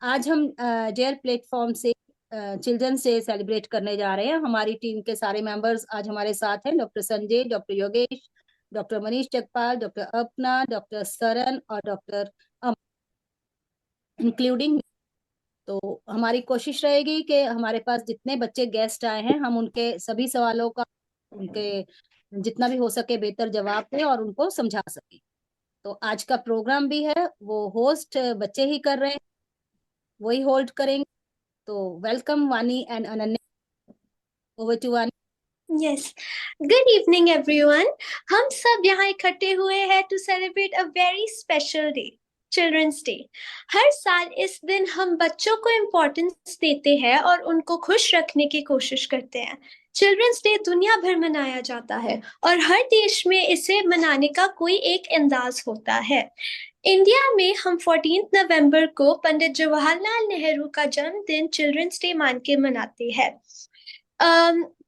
आज हम jeer platform से चिल्ड्रन से सेलिब्रेट करने जा रहे हैं। हमारी टीम के सारे मेंबर्स आज हमारे साथ हैं। Doctor Sanjay, doctor Yogesh, doctor Manish Chakpal, doctor अपना, डॉक्टर सरन और डॉक्टर इंक्लूडिंग। तो हमारी कोशिश रहेगी कि हमारे पास जितने बच्चे गेस्ट आए हैं हम उनके सभी सवालों का उनके जितना भी हो सके बेहतर जवाब दें और उनको समझा सकें। तो आज का प्रोग्राम भी है वो होस्ट बच्चे ही कर रहे हैं, वही होल्ड करेंगे। तो welcome Vani and Ananya, over to Vani. Yes, good evening everyone. हम सब यहाँ इकट्ठे हुए हैं to celebrate a very special day, children's day. हर साल इस दिन हम बच्चों को इम्पोर्टेंस देते हैं और उनको खुश रखने की कोशिश करते हैं। चिल्ड्रंस डे दुनिया भर मनाया जाता है और हर देश में इसे मनाने का कोई एक अंदाज होता है। इंडिया में हम 14 नवंबर को पंडित जवाहरलाल नेहरू का जन्मदिन चिल्ड्रंस डे मान के मनाते हैं।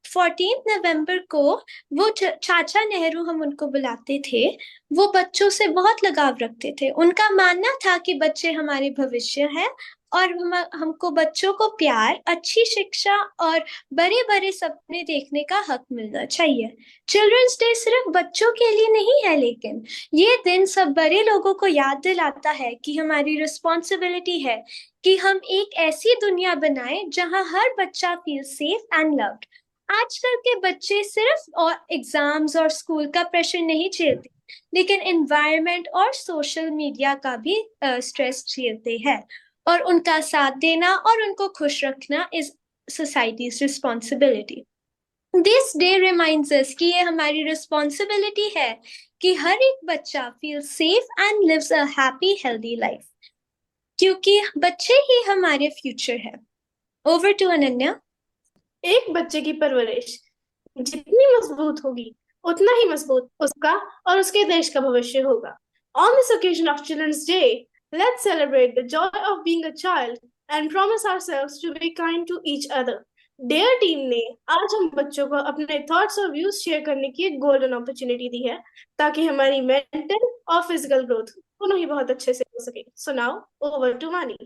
14 नवंबर को वो चाचा नेहरू, हम उनको बुलाते थे, वो बच्चों से बहुत लगाव रखते थे। उनका मानना था कि बच्चे हमारे भविष्य हैं और हमको बच्चों को प्यार, अच्छी शिक्षा और बड़े बड़े सपने देखने का हक मिलना चाहिए। चिल्ड्रंस डे सिर्फ बच्चों के लिए नहीं है, लेकिन ये दिन सब बड़े लोगों को याद दिलाता है कि हमारी रिस्पॉन्सिबिलिटी है कि हम एक ऐसी दुनिया बनाएं जहां हर बच्चा फील सेफ एंड लव्ड। आजकल के बच्चे सिर्फ और एग्जाम्स और स्कूल का प्रेशर नहीं झेलते, लेकिन एनवायरनमेंट और सोशल मीडिया का भी स्ट्रेस झेलते हैं। और उनका साथ देना और उनको खुश रखना is society's responsibility. This day reminds us कि ये हमारी रिस्पॉन्सिबिलिटी है कि हर एक बच्चा feel safe and lives a happy healthy life, क्योंकि बच्चे ही हमारे फ्यूचर है। Over to Ananya. एक बच्चे की परवरिश जितनी मजबूत होगी उतना ही मजबूत उसका और उसके देश का भविष्य होगा। On this occasion of Children's Day, let's celebrate the joy of being a child and promise ourselves to be kind to each other. Dare team ने आज हम बच्चों को अपने थॉट्स और व्यूज शेयर करने की एक गोल्डन अपॉर्चुनिटी दी है ताकि हमारी मेंटल और फिजिकल ग्रोथ दोनों ही बहुत अच्छे से हो सके। सो नाउ ओवर टू मानी।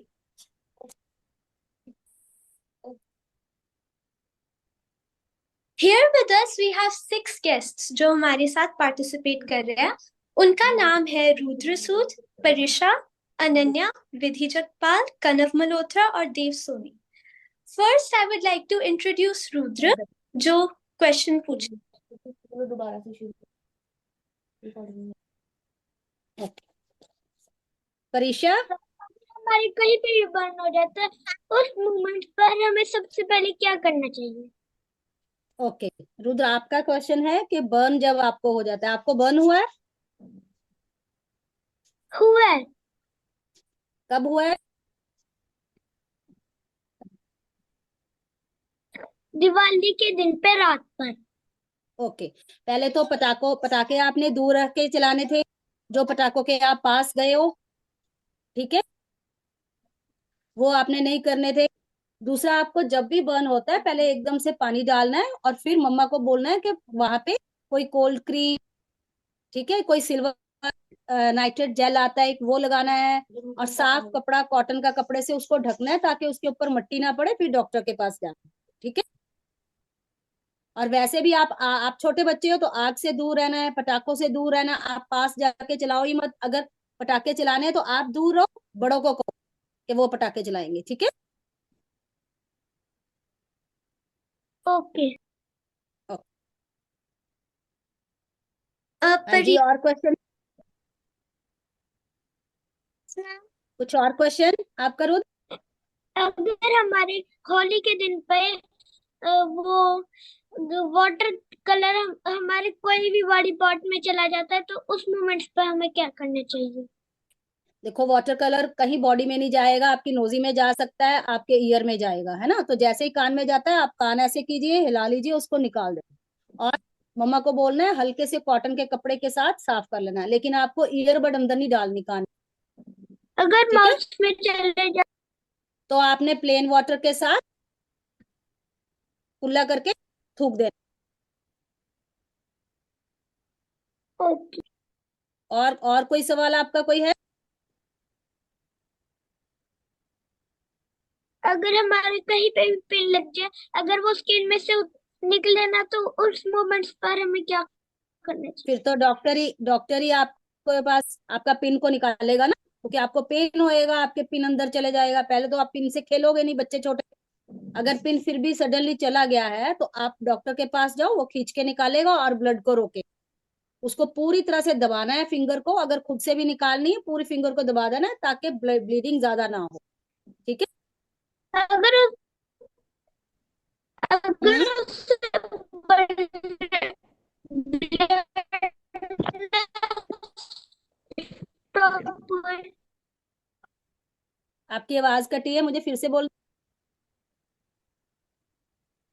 Here with us we have 6 guests जो हमारे साथ पार्टिसिपेट कर रहे हैं। उनका नाम है रुद्र सूद, परिशा, अनन्या, विधि जगपाल, कनव मल्होत्रा और Dev Soni. First I would like to introduce Rudra, जो क्वेश्चन पूछे। दोबारा से शुरू recording। परीक्षा, हमारे कहीं पे भी बर्न हो जाता है, उस मोमेंट पर हमें सबसे पहले क्या करना चाहिए? ओके रुद्र, आपका क्वेश्चन है कि बर्न जब आपको हो जाता है, आपको बर्न हुआ है? हुआ है। कब हुआ है? दिवाली के दिन पे रात पर। ओके, पहले तो पटाखे आपने दूर रख के चलाने थे, जो पटाखों के आप पास गए हो, ठीक है, वो आपने नहीं करने थे। दूसरा, आपको जब भी बर्न होता है पहले एकदम से पानी डालना है और फिर मम्मा को बोलना है कि वहां पे कोई कोल्ड क्रीम, ठीक है, कोई सिल्वर नाइट्रेट जेल आता है एक, वो लगाना है और साफ कपड़ा, कॉटन का कपड़े से उसको ढकना है ताकि उसके ऊपर मिट्टी ना पड़े, फिर डॉक्टर के पास जाना है, ठीक है। और वैसे भी आप छोटे बच्चे हो तो आग से दूर रहना है, पटाखों से दूर रहना, आप पास जाके चलाओ ही मत। अगर पटाखे चलाने हैं तो आप दूर रहो, बड़ों को कहो कि वो पटाखे चलाएंगे, ठीक है। ओके। हाँ जी, और क्वेश्चन? कुछ और क्वेश्चन आप करो। अगर हमारे होली के दिन पे वो वाटर कलर हमारे कोई भी बॉडी पार्ट में चला जाता है, तो उस मोमेंट्स पे हमें क्या करना चाहिए? देखो, वाटर कलर कहीं बॉडी में नहीं जाएगा, आपकी नोजी में जा सकता है, आपके ईयर में जाएगा, है ना। तो जैसे ही कान में जाता है आप कान ऐसे कीजिए, हिला लीजिए, उसको निकाल दें और मम्मा को बोलना है हल्के से कॉटन के कपड़े के साथ साफ कर लेना है, लेकिन आपको ईयरबड अंदर नहीं डालनी कान, अगर ठीक है। माउथ में चले जाए? तो आपने प्लेन वाटर के साथ कुल्ला करके थूक देना। ओके। और कोई सवाल आपका कोई है? अगर हमारे कहीं पे भी पिन लग जाए, अगर वो स्किन में से निकले ना, तो उस मोमेंट्स पर हमें क्या करना चाहिए? फिर तो डॉक्टर ही आपके पास आपका पिन को निकालेगा ना, क्योंकि आपको पेन होएगा, आपके पिन अंदर चले जाएगा। पहले तो आप पिन से खेलोगे नहीं, बच्चे छोटे। अगर पिन फिर भी सडनली चला गया है तो आप डॉक्टर के पास जाओ, वो खींच के निकालेगा और ब्लड को रोके। उसको पूरी तरह से दबाना है फिंगर को, अगर खुद से भी निकालनी है पूरी फिंगर को दबा देना है, ताकि ब्लीडिंग ज्यादा ना हो। ठीक है। अगर हम्म। अगर उससे ब्लड आपकी आवाज कटी है, मुझे फिर से बोल।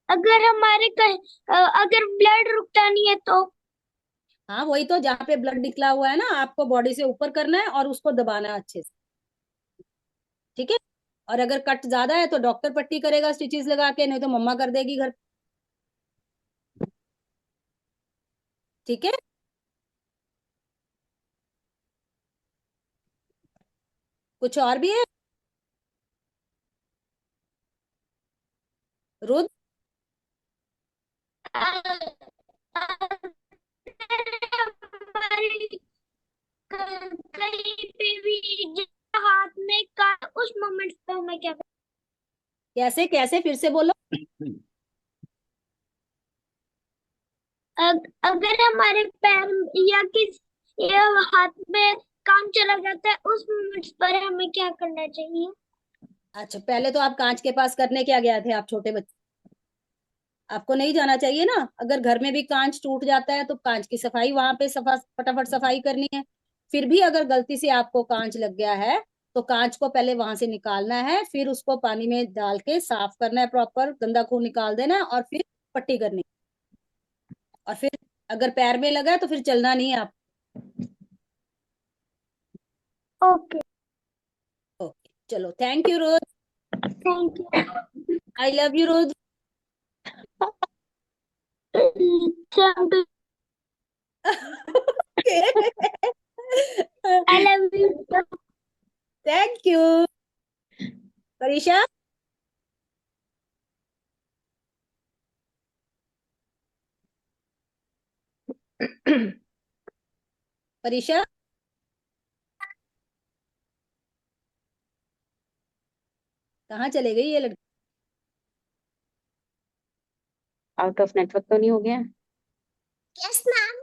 अगर हमारे अगर ब्लड रुकता नहीं है तो? हाँ वही तो, जहाँ पे ब्लड निकला हुआ है ना, आपको बॉडी से ऊपर करना है और उसको दबाना है अच्छे से। ठीक है। और अगर कट ज्यादा है तो डॉक्टर पट्टी करेगा स्टिचेस लगा के, नहीं तो मम्मा कर देगी घर। ठीक है। कुछ और भी है रुद? हमारी कहीं पे भी हाथ में का उस मोमेंट पे हमें क्या कैसे कैसे फिर से बोलो। अगर हमारे पैर या हाथ में काम चला जाता है, उस मोमेंट्स पर हमें क्या करना चाहिए? अच्छा, पहले तो आप कांच के पास करने क्या गया थे, आप छोटे बच्चे, आपको नहीं जाना चाहिए ना। अगर घर में भी कांच टूट जाता है तो कांच की सफाई वहां पे सफा फटाफट सफाई करनी है। फिर भी अगर गलती से आपको कांच लग गया है तो कांच को पहले वहां से निकालना है, फिर उसको पानी में डाल के साफ करना है, प्रॉपर गंदा खून निकाल देना है, और फिर पट्टी करनी है। और फिर अगर पैर में लगा है तो फिर चलना नहीं है आप। ओके, ओके चलो, thank you Rose. Thank you. I love you Rose. I love you. Thank you. परीक्षा। परीक्षा। कहाँ चले गई ये लड़की? आउट ऑफ नेटवर्क तो नहीं हो गया? Yes ma'am.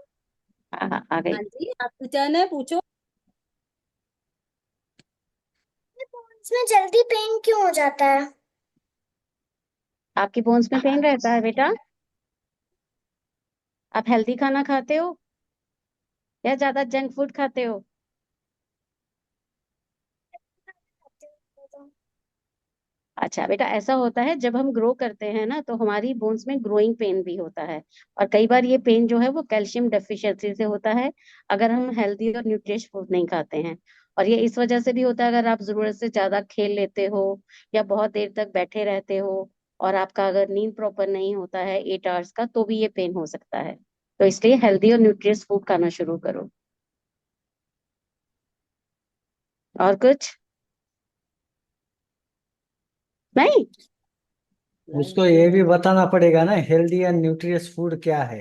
हाँ हाँ, आ गई। हाँ जी, आपकी टर्न है, पूछो। इसमें जल्दी पेन क्यों हो जाता है? आपकी बोन्स में पेन रहता है बेटा? आप हेल्दी खाना खाते हो या ज्यादा जंक फूड खाते हो? अच्छा बेटा, ऐसा होता है जब हम ग्रो करते हैं ना, तो हमारी बोन्स में ग्रोइंग पेन भी होता है। और कई बार ये पेन जो है वो कैल्शियम डेफिशिएंसी से होता है, अगर हम हेल्दी और न्यूट्रिश फूड नहीं खाते हैं। और ये इस वजह से भी होता है, अगर आप जरूरत से ज्यादा खेल लेते हो या बहुत देर तक बैठे रहते हो, और आपका अगर नींद प्रॉपर नहीं होता है 8 आवर्स का, तो भी ये पेन हो सकता है। तो इसलिए हेल्दी और न्यूट्रियस फूड खाना शुरू करो। और कुछ नहीं? उसको ये भी बताना पड़ेगा ना, हेल्दी एंड न्यूट्रियस फूड क्या है।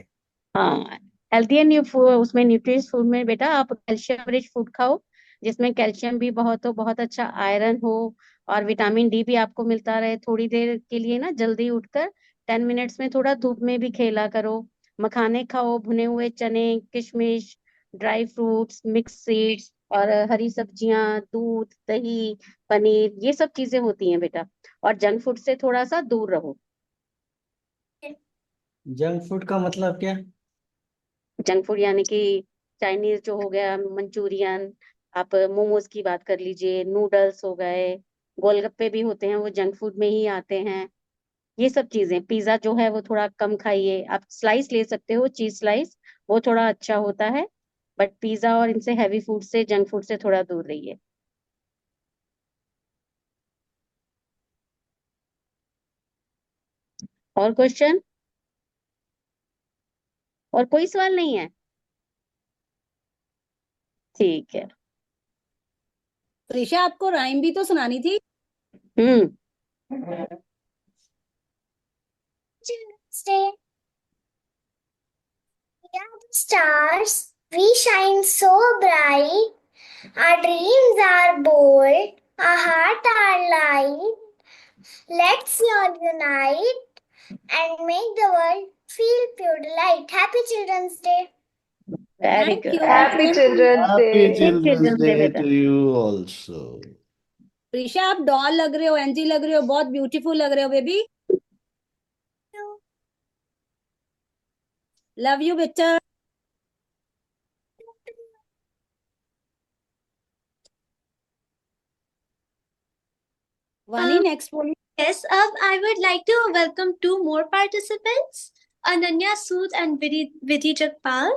हाँ, हेल्थी एंड उसमें न्यूट्रिश फूड में बेटा आप कैल्शियम रिच फूड खाओ, जिसमें कैल्शियम भी बहुत हो, बहुत अच्छा आयरन हो, और विटामिन डी भी आपको मिलता रहे। थोड़ी देर के लिए ना जल्दी उठकर 10 मिनट्स में थोड़ा धूप में भी खेला करो। मखाने खाओ, भुने हुए चने, किशमिश, ड्राई फ्रूट्स, मिक्स सीड्स, और हरी सब्जियां, दूध, दही, पनीर, ये सब चीजें होती हैं बेटा। और जंक फूड से थोड़ा सा दूर रहो। जंक फूड का मतलब क्या? जंक फूड यानी कि चाइनीज जो हो गया, मंचूरियन, आप मोमोज की बात कर लीजिए, नूडल्स हो गए, गोलगप्पे भी होते हैं, वो जंक फूड में ही आते हैं। ये सब चीजें, पिज्जा जो है वो थोड़ा कम खाइए। आप स्लाइस ले सकते हो, चीज स्लाइस, वो थोड़ा अच्छा होता है। बट पिज्जा और इनसे हैवी फूड से, जंक फूड से थोड़ा दूर रहिए। और क्वेश्चन? और कोई सवाल नहीं है? ठीक है। परीक्षा, आपको राइम भी तो सुनानी थी। हम्म। Children's Day. We are the stars. We shine so bright. Our dreams are bold. Our hearts are light. Let's all unite and make the world feel pure delight. Happy Children's Day. Very Thank good. you. Happy Children's Happy Day. Children's Children's Day Day बेटा। to you also. Prisha आप doll लग रहे हो, एंजी लग रहे हो, बहुत beautiful लग रहे हो बेबी। लव यू बेटा। वानी नेक्स्ट बोलिए। Yes, I would like to welcome 2 more participants, Ananya Sood and Vidhi Jagpal,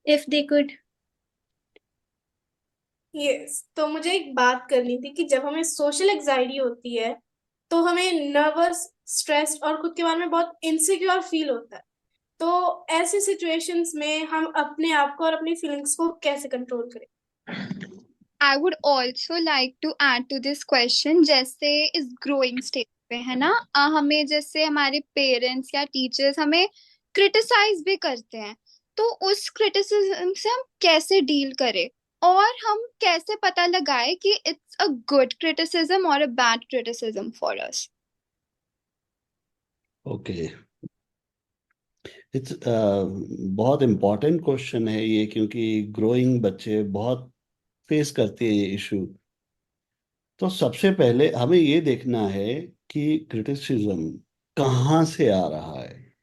if they could. Yes, तो मुझे एक बात करनी थी कि जब हमें सोशल एंजाइटी होती है तो हमें नर्वस, स्ट्रेस्ड और खुद के बारे में बहुत इनसिक्योर फील होता है। तो ऐसी सिचुएशंस में हम अपने आप को और अपनी फीलिंग्स को कैसे कंट्रोल करें? I would also like to add to this question, जैसे इस ग्रोइंग स्टेज पे है ना, हमें जैसे हमारे पेरेंट्स या टीचर्स हमें क्रिटिसाइज भी करते हैं, तो उस क्रिटिसिज्म से हम कैसे डील करें और हम कैसे पता लगाए कि इट्स अ गुड क्रिटिसिज्म और a bad criticism for us. Okay, it's बहुत इम्पोर्टेंट क्वेश्चन है ये, क्योंकि ग्रोइंग बच्चे बहुत फेस करते हैं ये इशू। तो सबसे पहले हमें ये देखना है कि क्रिटिसिज्म कहाँ से आ रहा है।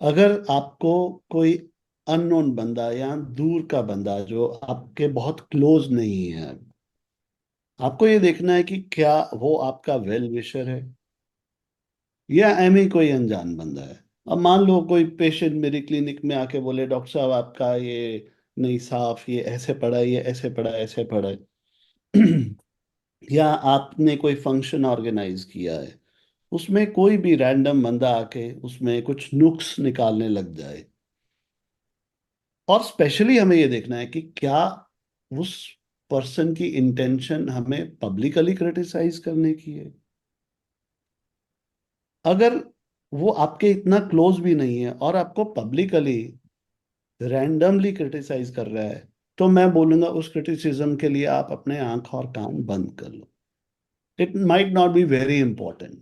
अगर आपको कोई अननोन बंदा या दूर का बंदा जो आपके बहुत क्लोज नहीं है, आपको ये देखना है कि क्या वो आपका वेल विशर है या एम ही कोई अनजान बंदा है। अब मान लो कोई पेशेंट मेरी क्लिनिक में आके बोले, डॉक्टर साहब आपका ये नहीं साफ, ये ऐसे पड़ा है, ये ऐसे पड़ा है, ऐसे पड़ा है। या आपने कोई फंक्शन ऑर्गेनाइज किया है, उसमें कोई भी रैंडम बंदा आके उसमें कुछ नुक्स निकालने लग जाए, और स्पेशली हमें ये देखना है कि क्या उस पर्सन की इंटेंशन हमें पब्लिकली क्रिटिसाइज करने की है। अगर वो आपके इतना क्लोज भी नहीं है और आपको पब्लिकली रैंडमली क्रिटिसाइज कर रहा है, तो मैं बोलूंगा उस क्रिटिसिज्म के लिए आप अपने आंख और कान बंद कर लो। It might not be very important,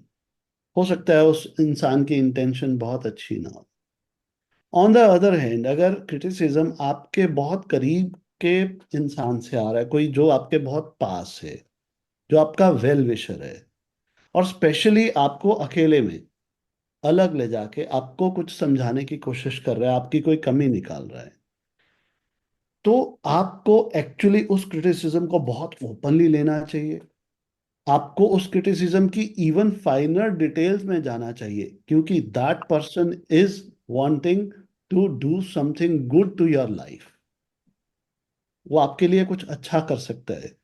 हो सकता है उस इंसान की इंटेंशन बहुत अच्छी ना हो। ऑन द अदर हैंड, अगर क्रिटिसिज्म आपके बहुत करीब के इंसान से आ रहा है, कोई जो आपके बहुत पास है, जो आपका वेल विशर है, और स्पेशली आपको अकेले में अलग ले जाके आपको कुछ समझाने की कोशिश कर रहा है, आपकी कोई कमी निकाल रहा है, तो आपको एक्चुअली उस क्रिटिसिज्म को बहुत ओपनली लेना चाहिए। आपको उस क्रिटिसिज्म की इवन फाइनर डिटेल्स में जाना चाहिए, क्योंकि that person is wanting to do something good to your life. वो आपके लिए कुछ अच्छा कर सकता है,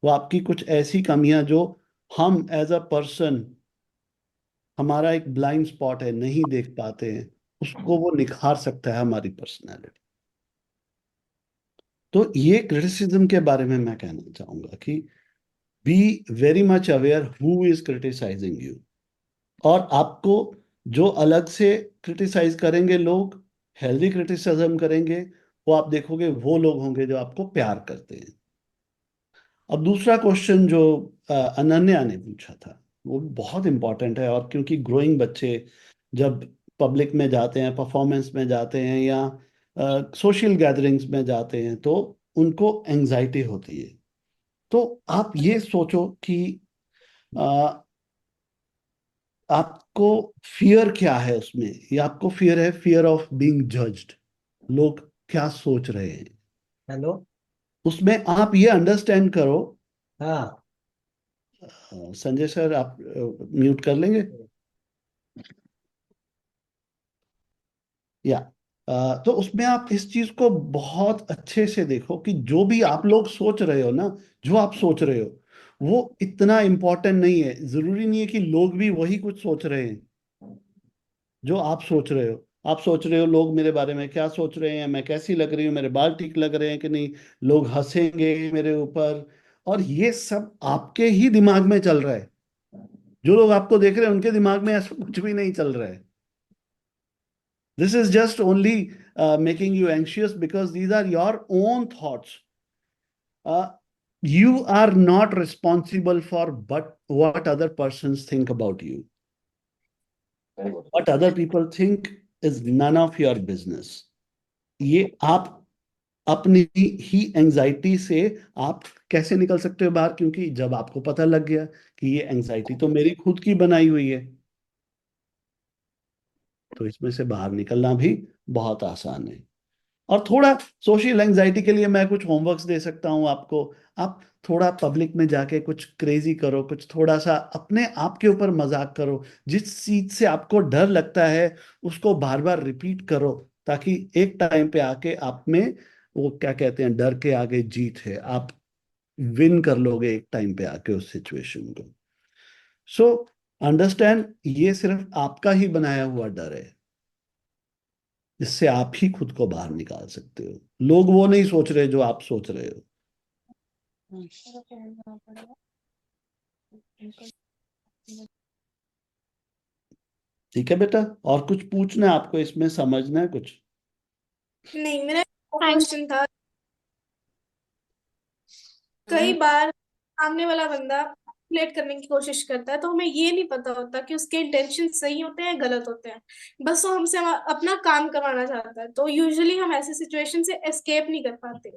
वो आपकी कुछ ऐसी कमियां जो हम एज अ पर्सन, हमारा एक ब्लाइंड स्पॉट है, नहीं देख पाते हैं, उसको वो निखार सकता है, हमारी पर्सनैलिटी। तो ये क्रिटिसिज्म के बारे में मैं कहना चाहूंगा कि be very much aware who is criticising you. और आपको जो अलग से क्रिटिसाइज करेंगे लोग, हेल्दी क्रिटिसिज्म करेंगे, वो आप देखोगे वो लोग होंगे जो आपको प्यार करते हैं। अब दूसरा क्वेश्चन जो अनन्या ने पूछा था, वो बहुत इंपॉर्टेंट है, और क्योंकि ग्रोइंग बच्चे जब पब्लिक में जाते हैं, परफॉर्मेंस में जाते हैं या सोशल गैदरिंग्स में जाते हैं, तो उनको एंजाइटी होती है। तो आप ये सोचो कि आपको फियर क्या है उसमें, या आपको फियर है फियर ऑफ बीइंग जज्ड, लोग क्या सोच रहे हैं। हेलो। उसमें आप ये अंडरस्टैंड करो। हाँ। संजय सर, आप म्यूट कर लेंगे या तो उसमें आप इस चीज को बहुत अच्छे से देखो कि जो भी आप लोग सोच रहे हो ना, जो आप सोच रहे हो वो इतना इम्पोर्टेंट नहीं है। जरूरी नहीं है कि लोग भी वही कुछ सोच रहे हैं जो आप सोच रहे हो। आप सोच रहे हो लोग मेरे बारे में क्या सोच रहे हैं, मैं कैसी लग रही हूँ, मेरे बाल ठीक लग रहे हैं कि नहीं, लोग हंसेंगे मेरे ऊपर, और ये सब आपके ही दिमाग में चल रहा है। जो लोग आपको देख रहे हैं उनके दिमाग में ऐसा कुछ भी नहीं चल रहा है। This is just only making you anxious because these are your own thoughts. You are not responsible for but what other persons think about you. What other people think is none of your business. ये आप अपनी ही anxiety से आप कैसे निकल सकते हो बाहर, क्योंकि जब आपको पता लग गया कि ये एंजाइटी तो मेरी खुद की बनाई हुई है, तो इसमें से बाहर निकलना भी बहुत आसान है। और थोड़ा सोशल एंजाइटी के लिए मैं कुछ होमवर्क्स दे सकता हूं आपको। आप थोड़ा पब्लिक में जाके कुछ क्रेजी करो, कुछ थोड़ा सा अपने आप के ऊपर मजाक करो। जिस चीज से आपको डर लगता है उसको बार बार रिपीट करो, ताकि एक टाइम पे आके आप में वो क्या कहते हैं, डर के आगे जीत है, आप विन कर लोगे एक टाइम पे आके उस सिचुएशन को। सो अंडरस्टैंड, ये सिर्फ आपका ही बनाया हुआ डर है, जिससे आप ही खुद को बाहर निकाल सकते हो। लोग वो नहीं सोच रहे जो आप सोच रहे हो। ठीक है बेटा, और कुछ पूछना है आपको, इसमें समझना है कुछ? नहीं, मेरा क्वेश्चन था, कई बार सामने वाला बंदा प्लेट करने की कोशिश करता है तो हमें ये नहीं पता होता कि उसके इंटेंशन सही होते हैं गलत होते हैं, बस वो हमसे अपना काम करवाना चाहता है। तो यूजुअली हम ऐसे सिचुएशन से एस्केप नहीं कर पाते।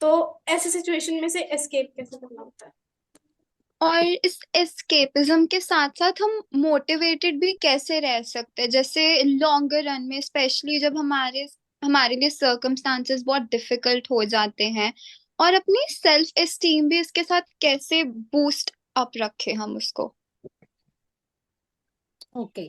तो ऐसे सिचुएशन में से एस्केप कैसे करना होता है? और इस एस्केपिज्म के साथ साथ हम मोटिवेटेड भी कैसे रह सकते हैं, जैसे लॉन्गर रन में, स्पेशली जब हमारे लिए सर्कमस्टांसेस बहुत डिफिकल्ट हो जाते हैं, और अपनी सेल्फ एस्टीम भी इसके साथ कैसे बूस्ट अप रखे हम उसको। ओके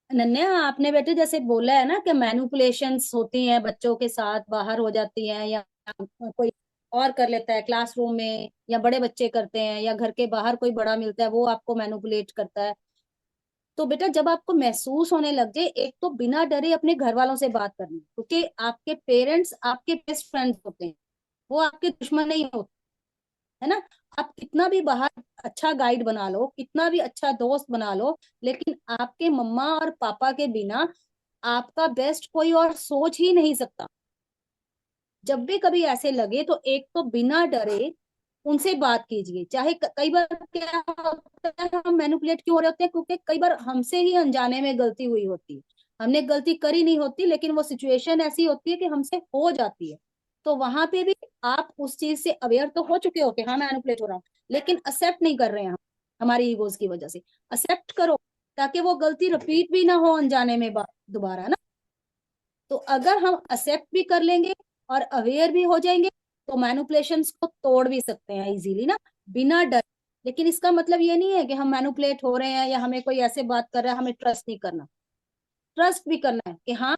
अनन्या, आपने बेटे जैसे बोला है ना कि मैनिपुलेशंस होती हैं बच्चों के साथ, बाहर हो जाती हैं या कोई और कर लेता है क्लासरूम में, या बड़े बच्चे करते हैं, या घर के बाहर कोई बड़ा मिलता है वो आपको मैनिपुलेट करता है। तो बेटा जब आपको महसूस होने लग जाए, एक तो बिना डरे अपने घर वालों से बात करनी, क्योंकि आपके पेरेंट्स आपके बेस्ट फ्रेंड्स होते हैं, वो आपके दुश्मन नहीं होते, है ना। आप कितना भी बाहर अच्छा गाइड बना लो, कितना भी अच्छा दोस्त बना लो, लेकिन आपके मम्मा और पापा के बिना आपका बेस्ट कोई और सोच ही नहीं सकता। जब भी कभी ऐसे लगे तो एक तो बिना डरे उनसे बात कीजिए। चाहे कई बार क्या होता है, हम मैनिपुलेट क्यों हो रहे होते हैं, क्योंकि कई बार हमसे ही अनजाने में गलती हुई होती है, हमने गलती करी नहीं होती, लेकिन वो सिचुएशन ऐसी होती है कि हमसे हो जाती है। तो वहां पे भी आप उस चीज से अवेयर तो हो चुके हो कि हाँ मैनिपुलेट हो रहा हूँ, लेकिन एक्सेप्ट नहीं कर रहे हैं हम, हमारी ईगोज की वजह से। एक्सेप्ट करो ताकि वो गलती रिपीट भी ना हो अनजाने में दोबारा ना। तो अगर हम एक्सेप्ट भी कर लेंगे और अवेयर भी हो जाएंगे तो मैनिपुलेशंस को तोड़ भी सकते हैं इजीली ना, बिना डर। लेकिन इसका मतलब ये नहीं है कि हम मैनिपुलेट हो रहे हैं या हमें कोई ऐसे बात कर रहा है हमें ट्रस्ट नहीं करना। ट्रस्ट भी करना है कि हाँ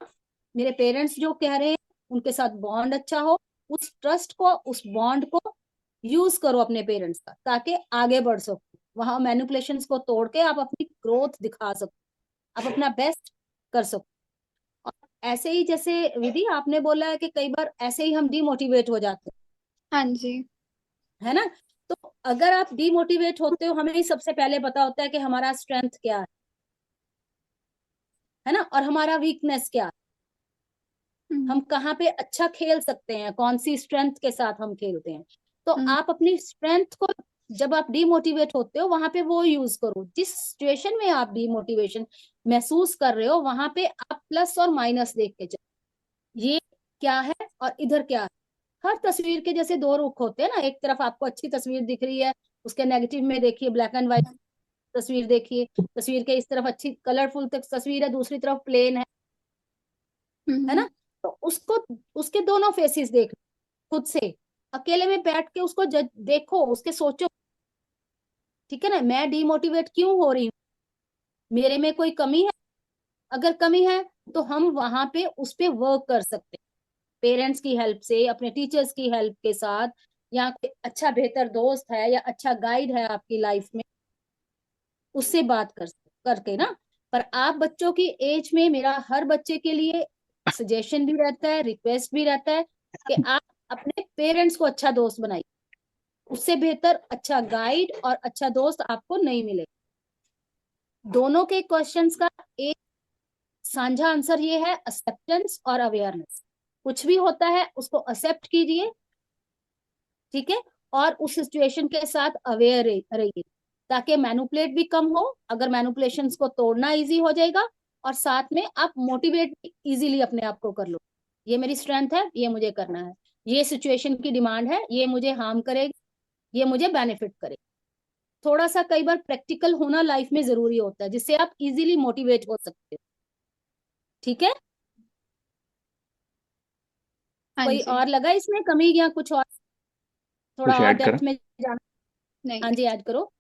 मेरे पेरेंट्स जो कह रहे हैं उनके साथ बॉन्ड अच्छा हो, उस ट्रस्ट को, उस बॉन्ड को यूज करो अपने पेरेंट्स का, ताकि आगे बढ़ सको। वहां मैनिपुलेशंस को तोड़ के आप अपनी ग्रोथ दिखा सको, आप अपना बेस्ट कर सको। और ऐसे ही जैसे विधि आपने बोला है कि कई बार ऐसे ही हम डिमोटिवेट हो जाते हाँ जी। हैं, है ना। तो अगर आप डिमोटिवेट होते हो, हमें सबसे पहले पता होता है कि हमारा स्ट्रेंथ क्या है ना, और हमारा वीकनेस क्या है, हम कहाँ पे अच्छा खेल सकते हैं, कौन सी स्ट्रेंथ के साथ हम खेलते हैं। तो आप अपनी स्ट्रेंथ को, जब आप डिमोटिवेट होते हो वहां पे वो यूज करो। जिस सिचुएशन में आप डिमोटिवेशन महसूस कर रहे हो वहां पे आप प्लस और माइनस देख के चलो, ये क्या है और इधर क्या है। हर तस्वीर के जैसे दो रुख होते हैं ना, एक तरफ आपको अच्छी तस्वीर दिख रही है, उसके नेगेटिव में देखिए, ब्लैक एंड व्हाइट तस्वीर देखिए, तस्वीर के इस तरफ अच्छी कलरफुल तस्वीर है, दूसरी तरफ प्लेन है ना। तो उसको, उसके दोनों फेसेस देख खुद से, अकेले में बैठ के उसको देखो, उसके सोचो, ठीक है ना। मैं डिमोटिवेट क्यों हो रही हूँ, मेरे में कोई कमी है, अगर कमी है तो हम वहां पे उस पे वर्क कर सकते हैं, पेरेंट्स की हेल्प से, अपने टीचर्स की हेल्प के साथ, या कोई अच्छा बेहतर दोस्त है या अच्छा गाइड है आपकी लाइफ में, उससे बात करके ना। पर आप बच्चों की एज में, मेरा हर बच्चे के लिए सजेशन भी रहता है, रिक्वेस्ट भी रहता है कि आप अपने पेरेंट्स को अच्छा दोस्त बनाइए। उससे बेहतर अच्छा गाइड और अच्छा दोस्त आपको नहीं मिलेगा। दोनों के क्वेश्चंस का एक साझा आंसर ये है, एक्सेप्टेंस और अवेयरनेस। कुछ भी होता है उसको एक्सेप्ट कीजिए, ठीक है, और उस सिचुएशन के साथ अवेयर रहिए, ताकि मैनुपुलेट भी कम हो। अगर मैनुपुलेशंस को तोड़ना इजी हो जाएगा, और साथ में आप मोटिवेट इजीली अपने आप को कर लो। ये मेरी स्ट्रेंथ है, ये मुझे करना है, ये सिचुएशन की डिमांड है, ये मुझे हार्म करेगी, ये मुझे बेनिफिट करेगी। थोड़ा सा कई बार प्रैक्टिकल होना लाइफ में जरूरी होता है, जिससे आप इजीली मोटिवेट हो सकते हो। ठीक है, हाँ कोई जी। और लगा इसमें कमी या कुछ और थोड़ा कुछ और ऐड करा डेप्थ में जाना? नहीं। हाँ जी, ऐड करो।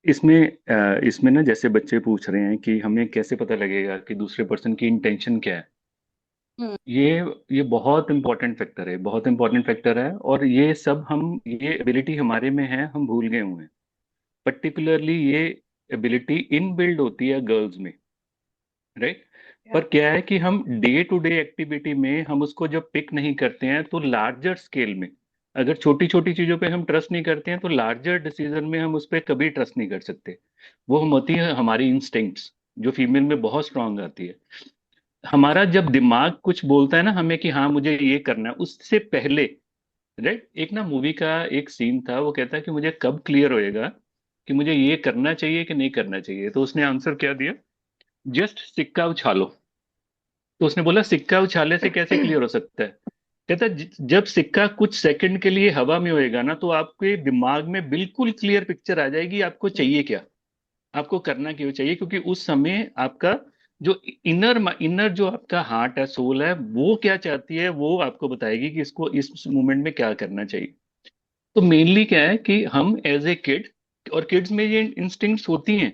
इसमें ना जैसे बच्चे पूछ रहे हैं कि हमें कैसे पता लगेगा कि दूसरे पर्सन की इंटेंशन क्या है। हम्म ये बहुत इंपॉर्टेंट फैक्टर है, बहुत इंपॉर्टेंट फैक्टर है। और ये सब हम, ये एबिलिटी हमारे में है, हम भूल गए हुए हैं। पर्टिकुलरली ये एबिलिटी इनबिल्ड होती है गर्ल्स में, राइट। पर क्या है कि हम डे टू डे एक्टिविटी में हम उसको जब पिक नहीं करते हैं, तो लार्जर स्केल में अगर छोटी छोटी चीजों पे हम ट्रस्ट नहीं करते हैं, तो लार्जर डिसीजन में हम उस पर कभी ट्रस्ट नहीं कर सकते। वो हम होती है हमारी इंस्टिंक्ट्स, जो फीमेल में बहुत स्ट्रांग आती है। हमारा जब दिमाग कुछ बोलता है ना हमें कि हाँ मुझे ये करना है, उससे पहले, राइट। एक ना मूवी का एक सीन था, वो कहता है कि मुझे कब क्लियर होएगा कि मुझे ये करना चाहिए कि नहीं करना चाहिए। तो उसने आंसर क्या दिया, जस्ट सिक्का उछालो। तो उसने बोला सिक्का उछालने से कैसे क्लियर हो सकता है? कहता जब सिक्का कुछ सेकंड के लिए हवा में होएगा ना, तो आपके दिमाग में बिल्कुल क्लियर पिक्चर आ जाएगी आपको चाहिए क्या, आपको करना क्यों चाहिए। क्योंकि उस समय आपका जो इनर जो आपका हार्ट है, सोल है, वो क्या चाहती है वो आपको बताएगी कि इसको इस मोमेंट में क्या करना चाहिए। तो मेनली क्या है कि हम एज ए किड, और किड्स में ये इंस्टिंक्ट्स होती हैं,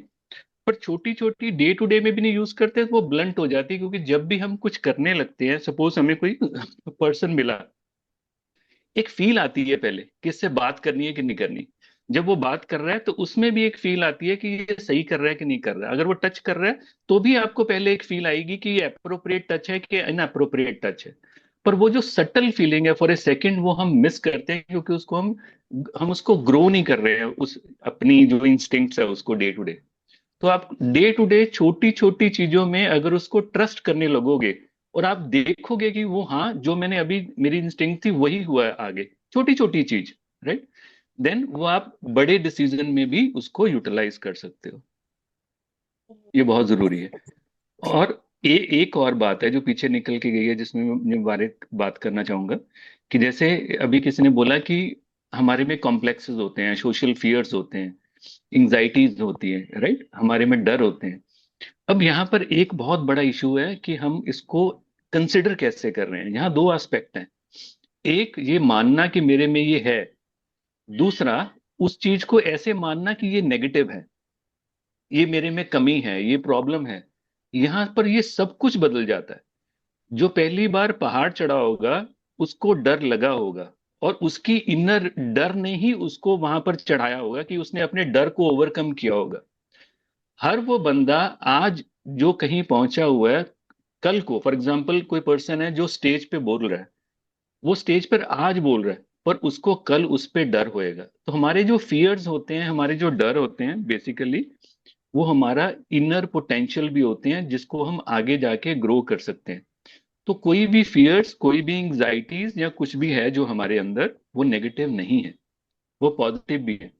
पर छोटी छोटी डे टू डे में भी नहीं यूज करते, तो वो ब्लंट हो जाती है। क्योंकि जब भी हम कुछ करने लगते हैं, सपोज हमें कोई पर्सन मिला, एक फील आती है पहले कि इससे बात करनी है कि नहीं करनी। जब वो बात कर रहा है तो उसमें भी एक फील आती है कि ये सही कर रहा है कि नहीं कर रहा है। अगर वो टच कर रहा है तो भी आपको पहले एक फील आएगी कि ये अप्रोप्रिएट टच है कि इनअप्रोप्रिएट टच है। पर वो जो सटल फीलिंग है फॉर ए सेकेंड, वो हम मिस करते हैं, क्योंकि उसको हम उसको ग्रो नहीं कर रहे हैं, उस अपनी जो इंस्टिंक्ट्स है उसको डे टू डे। तो आप डे टू डे छोटी छोटी चीजों में अगर उसको ट्रस्ट करने लगोगे, और आप देखोगे कि वो हाँ जो मैंने अभी मेरी इंस्टिंक्ट थी वही हुआ है आगे, छोटी छोटी चीज, राइट, देन वो आप बड़े डिसीजन में भी उसको यूटिलाइज कर सकते हो। ये बहुत जरूरी है। और एक और बात है जो पीछे निकल के गई है, जिसमें मैं बारे बात करना चाहूंगा। कि जैसे अभी किसी ने बोला कि हमारे में कॉम्प्लेक्सेस होते हैं, सोशल फियर्स होते हैं, एंग्जाइटीज होती है, राइट, हमारे में डर होते हैं। अब यहाँ पर एक बहुत बड़ा इशू है कि हम इसको कंसिडर कैसे कर रहे हैं। यहाँ दो एस्पेक्ट हैं, एक ये मानना कि मेरे में ये है, दूसरा उस चीज को ऐसे मानना कि ये नेगेटिव है, ये मेरे में कमी है, ये प्रॉब्लम है। यहाँ पर ये सब कुछ बदल जाता है। जो पहली बार पहाड़ चढ़ा होगा उसको डर लगा होगा, और उसकी इनर डर ने ही उसको वहां पर चढ़ाया होगा, कि उसने अपने डर को ओवरकम किया होगा। हर वो बंदा आज जो कहीं पहुंचा हुआ है, कल को फॉर एग्जाम्पल कोई पर्सन है जो स्टेज पे बोल रहा है, वो स्टेज पर आज बोल रहा है, पर उसको कल उस पे डर होएगा। तो हमारे जो फियर्स होते हैं, हमारे जो डर होते हैं, बेसिकली वो हमारा इनर पोटेंशियल भी होते हैं, जिसको हम आगे जाके ग्रो कर सकते हैं। तो कोई भी फियर्स, कोई भी एंग्जाइटीज या कुछ भी है जो हमारे अंदर, वो नेगेटिव नहीं है, वो पॉजिटिव भी है।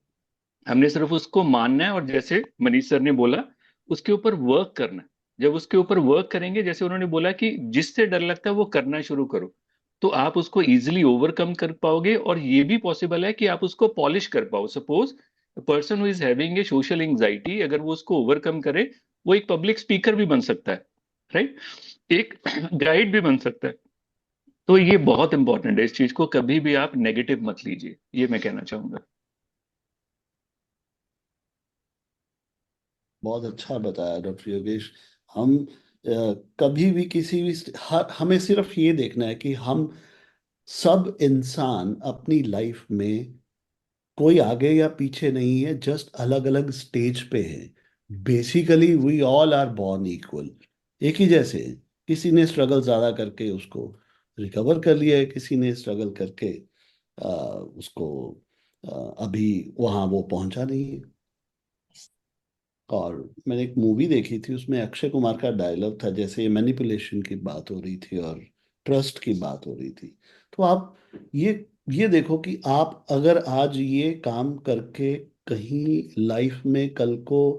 हमने सिर्फ उसको मानना है, और जैसे मनीष सर ने बोला उसके ऊपर वर्क करना है। जब उसके ऊपर वर्क करेंगे, जैसे उन्होंने बोला कि जिससे डर लगता है वो करना शुरू करो, तो आप उसको इजीली ओवरकम कर पाओगे। और ये भी पॉसिबल है कि आप उसको पॉलिश कर पाओ। Suppose person who is having a social anxiety, अगर वो उसको ओवरकम करे, वो एक पब्लिक स्पीकर भी बन सकता है, राइट, एक गाइड भी बन सकता है। तो ये बहुत इंपॉर्टेंट है, इस चीज को कभी भी आप नेगेटिव मत लीजिए, ये मैं कहना चाहूंगा। बहुत अच्छा बताया डॉक्टर योगेश। हम कभी भी किसी भी हमें सिर्फ ये देखना है कि हम सब इंसान अपनी लाइफ में कोई आगे या पीछे नहीं है, जस्ट अलग अलग स्टेज पे है। Basically we all are born equal, एक ही जैसे हैं। किसी ने स्ट्रगल ज्यादा करके उसको रिकवर कर लिया है, किसी ने स्ट्रगल करके उसको अभी वहाँ वो पहुंचा नहीं है। और मैंने एक मूवी देखी थी, उसमें अक्षय कुमार का डायलॉग था, जैसे ये मैनिपुलेशन की बात हो रही थी और ट्रस्ट की बात हो रही थी। तो आप ये ये देखो कि आप अगर आज ये काम करके कहीं लाइफ में कल को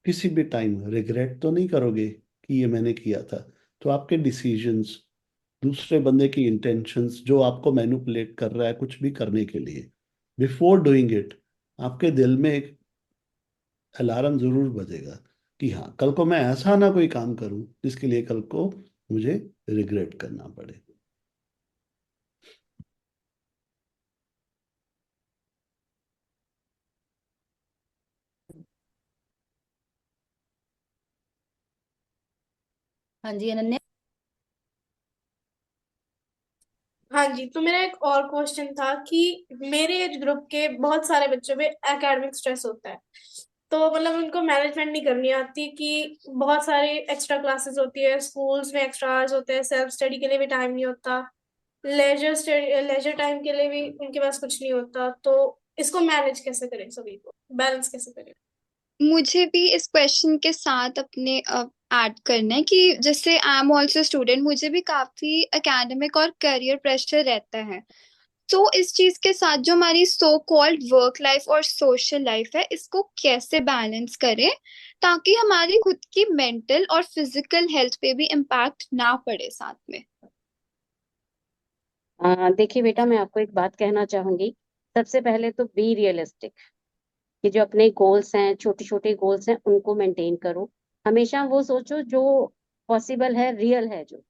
किसी भी टाइम रिग्रेट तो नहीं करोगे कि ये मैंने किया था। तो आपके डिसीजंस, दूसरे बंदे की इंटेंशंस जो आपको मैनिपुलेट कर रहा है कुछ भी करने के लिए, बिफोर डूइंग इट आपके दिल में एक अलार्म जरूर बजेगा कि हाँ, कल को मैं ऐसा ना कोई काम करूं जिसके लिए कल को मुझे रिग्रेट करना पड़े। हाँ जी अनन्या। हाँ जी, तो मेरा एक और क्वेश्चन था कि मेरे एज ग्रुप के बहुत सारे बच्चों पे एकेडमिक स्ट्रेस होता है, तो मतलब उनको मैनेजमेंट नहीं करनी आती कि बहुत सारी एक्स्ट्रा क्लासेस होती है, स्कूल्स में एक्स्ट्रा आवर्स होते हैं, सेल्फ स्टडी के लिए भी टाइम नहीं होता, लेजर टाइम के लिए भी उनके पास कुछ नहीं होता। तो इसको मैनेज कैसे करें, सभी को बैलेंस कैसे करें? मुझे भी इस क्वेश्चन के साथ अपने ऐड करना है कि जैसे आई एम ऑल्सो स्टूडेंट, मुझे भी काफी एकेडमिक और करियर प्रेशर रहता है। तो इस चीज के साथ जो हमारी सो कॉल्ड वर्क लाइफ और सोशल लाइफ है, इसको कैसे बैलेंस करें ताकि हमारी खुद की मेंटल और फिजिकल हेल्थ पे भी इम्पैक्ट ना पड़े साथ में। देखिए बेटा, मैं आपको एक बात कहना चाहूंगी। सबसे पहले तो बी रियलिस्टिक, कि जो अपने गोल्स हैं, छोटे छोटे गोल्स हैं, उनको मेंटेन करो। हमेशा वो सोचो जो पॉसिबल है, रियल है जो।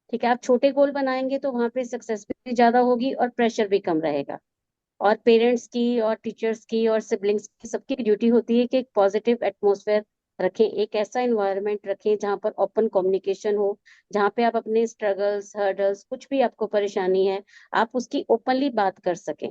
ठीक है, आप छोटे गोल बनाएंगे तो वहां पे सक्सेस भी ज्यादा होगी और प्रेशर भी कम रहेगा। और पेरेंट्स की और टीचर्स की और सिबलिंग्स की, सबकी ड्यूटी होती है कि एक पॉजिटिव एटमॉस्फेयर रखें, एक ऐसा इन्वायरमेंट रखें जहाँ पर ओपन कम्युनिकेशन हो, जहाँ पे आप अपने स्ट्रगल्स, हर्डल्स, कुछ भी आपको परेशानी है, आप उसकी ओपनली बात कर सकें।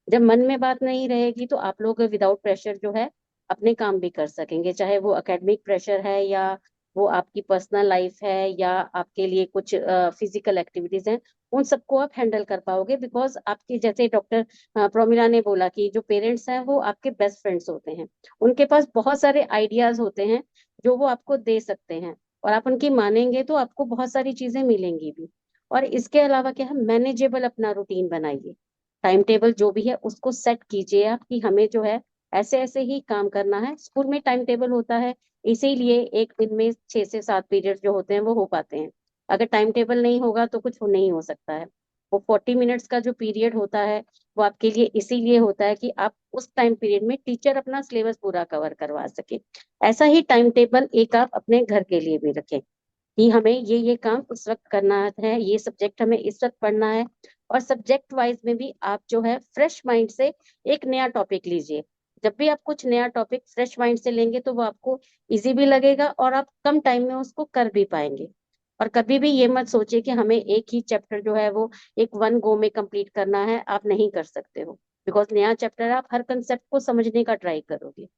जब मन में बात नहीं रहेगी तो आप लोग विदाउट प्रेशर जो है अपने काम भी कर सकेंगे, चाहे वो एकेडमिक प्रेशर है या वो आपकी पर्सनल लाइफ है या आपके लिए कुछ फिजिकल एक्टिविटीज हैं। उन सबको आप हैंडल कर पाओगे, बिकॉज आपके जैसे डॉक्टर प्रोमिला ने बोला कि जो पेरेंट्स हैं वो आपके बेस्ट फ्रेंड्स होते हैं। उनके पास बहुत सारे आइडियाज होते हैं जो वो आपको दे सकते हैं, और आप उनकी मानेंगे तो आपको बहुत सारी चीजें मिलेंगी भी। और इसके अलावा क्या है, मैनेजेबल अपना रूटीन बनाइए। टाइम टेबल जो भी है उसको सेट कीजिए आप, कि हमें जो है ऐसे ऐसे ही काम करना है। स्कूल में टाइम टेबल होता है, इसीलिए एक दिन में 6 से 7 पीरियड जो होते हैं वो हो पाते हैं। अगर टाइम टेबल नहीं होगा तो कुछ नहीं हो सकता है। वो 40 मिनट्स का जो पीरियड होता है वो आपके लिए इसीलिए होता है कि आप उस टाइम पीरियड में टीचर अपना सिलेबस पूरा कवर करवा सके। ऐसा ही टाइम टेबल एक आप अपने घर के लिए भी रखें, कि हमें ये काम उस वक्त करना है, ये सब्जेक्ट हमें इस वक्त पढ़ना है। और सब्जेक्ट वाइज में भी आप जो है फ्रेश माइंड से एक नया टॉपिक लीजिए। जब भी आप कुछ नया टॉपिक फ्रेश माइंड से लेंगे तो वो आपको इजी भी लगेगा और आप कम टाइम में उसको कर भी पाएंगे। और कभी भी ये मत सोचिए कि हमें एक ही चैप्टर जो है वो एक वन गो में कंप्लीट करना है, आप नहीं कर सकते हो। बिकॉज नया चैप्टर आप हर कंसेप्ट को समझने का ट्राई करोगे।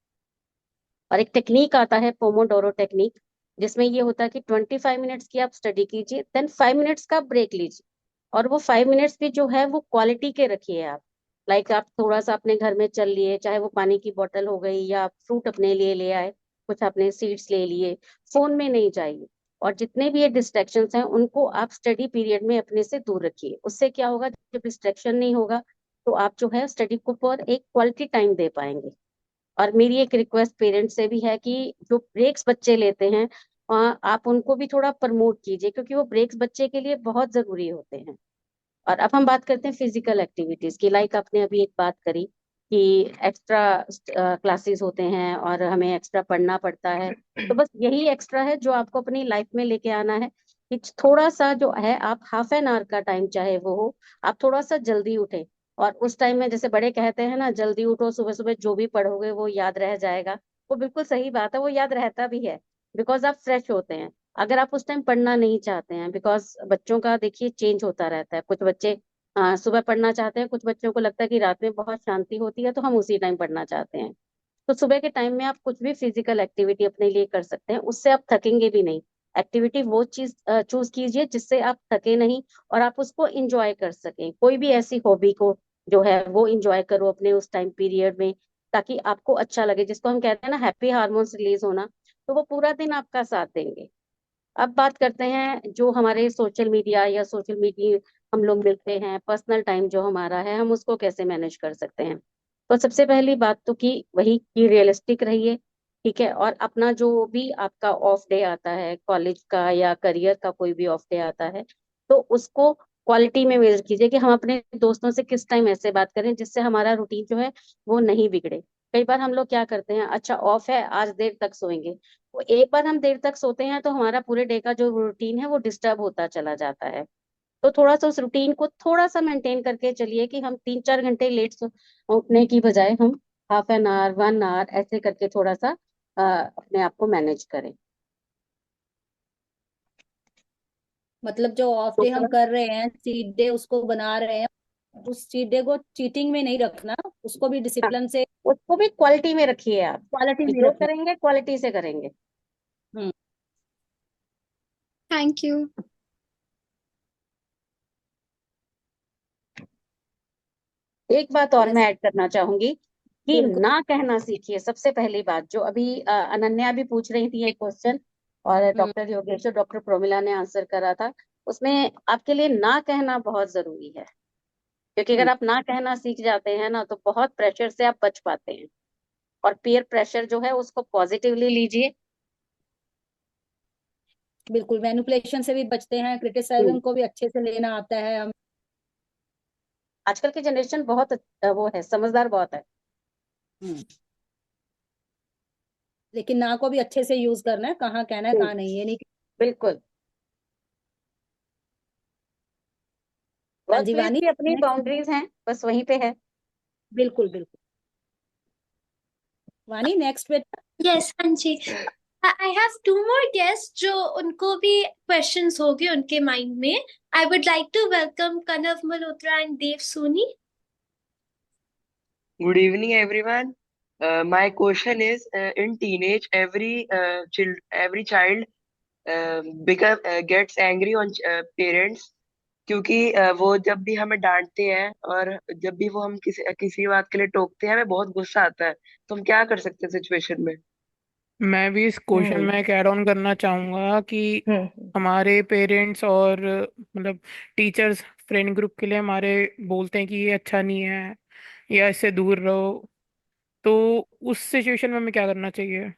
और एक टेक्निक आता है पोमोडोरो टेक्निक, जिसमें ये होता है कि 25 मिनट्स की आप स्टडी कीजिए, देन 5 मिनट्स का ब्रेक लीजिए। और वो 5 मिनट्स भी जो है वो क्वालिटी के रखिए आप। लाइक आप थोड़ा सा अपने घर में चल लिए, चाहे वो पानी की बोतल हो गई या फ्रूट अपने लिए ले आए, कुछ अपने सीड्स ले लिए। फोन में नहीं जाइए। और जितने भी ये डिस्ट्रैक्शंस हैं उनको आप स्टडी पीरियड में अपने से दूर रखिए। उससे क्या होगा, जब डिस्ट्रैक्शन नहीं होगा तो आप जो है स्टडी को पर एक क्वालिटी टाइम दे पाएंगे। और मेरी एक रिक्वेस्ट पेरेंट्स से भी है कि जो ब्रेक्स बच्चे लेते हैं आप उनको भी थोड़ा प्रमोट कीजिए, क्योंकि वो ब्रेक्स बच्चे के लिए बहुत जरूरी होते हैं। और अब हम बात करते हैं फिजिकल एक्टिविटीज की। लाइक आपने अभी एक बात करी कि एक्स्ट्रा क्लासेस होते हैं और हमें एक्स्ट्रा पढ़ना पड़ता है। तो बस यही एक्स्ट्रा है जो आपको अपनी लाइफ में लेके आना है, कि थोड़ा सा जो है आप हाफ एन आवर का टाइम चाहे वो हो, आप थोड़ा सा जल्दी उठें। और उस टाइम में जैसे बड़े कहते हैं ना, जल्दी उठो, सुबह सुबह जो भी पढ़ोगे वो याद रह जाएगा। वो बिल्कुल सही बात है, वो याद रहता भी है, बिकॉज आप फ्रेश होते हैं। अगर आप उस टाइम पढ़ना नहीं चाहते हैं, बिकॉज बच्चों का देखिए चेंज होता रहता है। कुछ बच्चे सुबह पढ़ना चाहते हैं, कुछ बच्चों को लगता है कि रात में बहुत शांति होती है तो हम उसी टाइम पढ़ना चाहते हैं। तो सुबह के टाइम में आप कुछ भी फिजिकल एक्टिविटी अपने लिए कर सकते हैं, उससे आप थकेंगे भी नहीं। एक्टिविटी वो चीज चूज कीजिए जिससे आप थके नहीं और आप उसको इंजॉय कर सकें। कोई भी ऐसी हॉबी को जो है वो इंजॉय करो अपने उस टाइम पीरियड में, ताकि आपको अच्छा लगे, जिसको हम कहते हैं ना हैप्पी हार्मोन्स रिलीज होना, तो वो पूरा दिन आपका साथ देंगे। अब बात करते हैं जो हमारे सोशल मीडिया या सोशल मीडिया हम लोग मिलते हैं, पर्सनल टाइम जो हमारा है हम उसको कैसे मैनेज कर सकते हैं। तो सबसे पहली बात तो कि वही कि रियलिस्टिक रहिए, ठीक है। और अपना जो भी आपका ऑफ डे आता है कॉलेज का या करियर का कोई भी ऑफ डे आता है, तो उसको क्वालिटी में मेजर कीजिए कि हम अपने दोस्तों से किस टाइम ऐसे बात करें जिससे हमारा रूटीन जो है वो नहीं बिगड़े। कई बार हम लोग क्या करते हैं, अच्छा ऑफ है आज देर तक सोएंगे, वो एक बार हम देर तक सोते हैं तो हमारा पूरे डे का जो रूटीन है वो डिस्टर्ब होता चला जाता है। तो थोड़ा सा उस रूटीन को थोड़ा सा मेंटेन करके चलिए कि हम 3-4 घंटे लेट उठने की बजाय हम हाफ एन आवर 1 आवर ऐसे करके थोड़ा सा अपने आप को मैनेज करें। मतलब जो ऑफ तो डे हम कर रहे हैं, चीट डे उसको बना रहे हैं, उस चीट डे को चीटिंग में नहीं रखना, उसको भी हाँ, डिसिप्लिन से, उसको भी क्वालिटी में रखिए आप, क्वालिटी कि में जो रखना। करेंगे क्वालिटी से करेंगे। हम्म। Thank you. एक बात और मैं यस। ऐड करना चाहूंगी कि बिल्कुल। ना कहना सीखिए। सबसे पहली बात जो अभी अनन्या भी पूछ रही थी एक क्वेश्चन, और हम्म। डॉक्टर योगेश और डॉक्टर प्रोमिला ने आंसर करा था, उसमें आपके लिए ना कहना बहुत जरूरी है। क्योंकि हम्म। अगर आप ना कहना सीख जाते हैं ना तो बहुत प्रेशर से आप बच पाते हैं। और पीयर प्रेशर जो है उसको पॉजिटिवली लीजिए। बिल्कुल, मैनिपुलेशन से भी बचते हैं, हम्म, क्रिटिसाइज्म को भी अच्छे से लेना आता है हम। आजकल की जनरेशन बहुत वो है, समझदार बहुत है। हम्म। लेकिन ना को भी अच्छे से यूज करना है, कहाँ कहना है हम्म, कहाँ नहीं, ये नहीं बिल्कुल। हाँ वर्क जी प्लेस वानी। की अपनी नेक्स्ट। बाउंड्रीज हैं, बस वहीं पे है। बिल्कुल बिल्कुल। वानी नेक्स्ट बेटा। यस, हाँ जी। I have two more guest जो उनको भी क्वेश्चंस होंगे उनके माइंड में। I would like to welcome Kanav Malhotra and Dev Soni. Good evening, everyone. My question is, in teenage, every child gets angry on parents, क्योंकि वो जब भी हमें डांटते हैं और जब भी वो हम किसी किसी बात के लिए टोकते हैं हमें बहुत गुस्सा आता है। तो हम क्या कर सकते हैं सिचुएशन में? मैं भी इस क्वेश्चन हम्म में एक ऐड ऑन करना चाहूंगा कि हम्म हमारे पेरेंट्स और मतलब टीचर्स फ्रेंड ग्रुप के लिए हमारे बोलते हैं कि ये अच्छा नहीं है या इससे दूर रहो, तो उस सिचुएशन में हमें क्या करना चाहिए?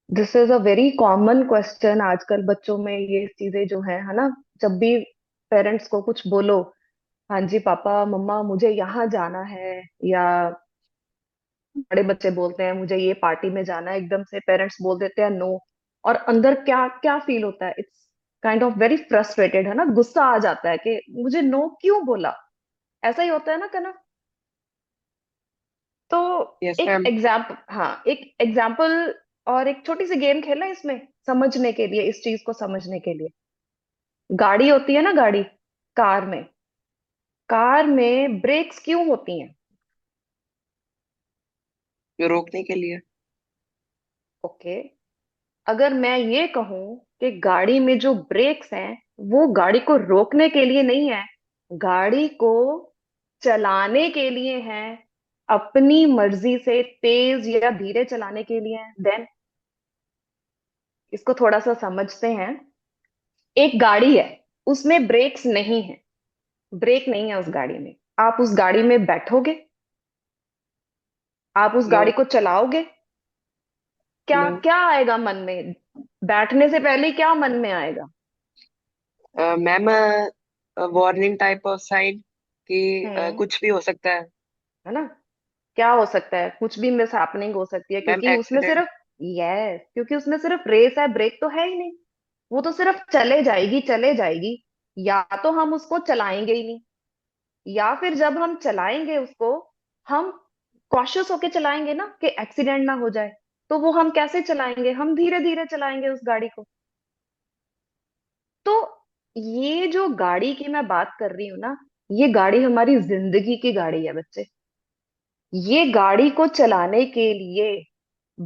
This is a very common question आजकल बच्चों में, ये चीजें जो है ना। जब भी पेरेंट्स को कुछ बोलो, हाँ जी पापा मम्मा मुझे यहाँ जाना है, या बड़े बच्चे बोलते हैं मुझे ये पार्टी में जाना है, एकदम से पेरेंट्स बोल देते हैं नो। और अंदर क्या क्या फील होता है, it's kind of very frustrated, है ना, गुस्सा आ जाता है कि मुझे नो क्यों बोला। ऐसा ही होता है ना कना। तो यस एक मैम। एग्जाम्पल, हाँ एक एग्जाम्पल और एक छोटी सी गेम खेलना है इसमें समझने के लिए, इस चीज को समझने के लिए। गाड़ी होती है ना, गाड़ी, कार में, कार में ब्रेक्स क्यों होती हैं? रोकने के लिए। ओके, अगर मैं ये कहूं कि गाड़ी में जो ब्रेक्स हैं वो गाड़ी को रोकने के लिए नहीं है, गाड़ी को चलाने के लिए हैं, अपनी मर्जी से तेज या धीरे चलाने के लिए हैं, देन इसको थोड़ा सा समझते हैं। एक गाड़ी है, उसमें ब्रेक्स नहीं है, ब्रेक नहीं है उस गाड़ी में, आप उस गाड़ी में बैठोगे, आप उस नो गाड़ी को चलाओगे, क्या नो क्या आएगा मन में? बैठने से पहले क्या मन में आएगा? Ma'am, warning type of sine कि हम्म, कुछ भी हो सकता है। है ना, क्या हो सकता है? कुछ भी मिस हैपनिंग हो सकती है, मैम क्योंकि उसमें एक्सीडेंट। सिर्फ, यस, क्योंकि उसमें सिर्फ रेस है, ब्रेक तो है ही नहीं। वो तो सिर्फ चले जाएगी चले जाएगी। या तो हम उसको चलाएंगे ही नहीं, या फिर जब हम चलाएंगे उसको, हम कॉशियस होके चलाएंगे ना कि एक्सीडेंट ना हो जाए। तो वो हम कैसे चलाएंगे? हम धीरे धीरे चलाएंगे उस गाड़ी को। तो ये जो गाड़ी की मैं बात कर रही हूँ ना, ये गाड़ी हमारी जिंदगी की गाड़ी है बच्चे। ये गाड़ी को चलाने के लिए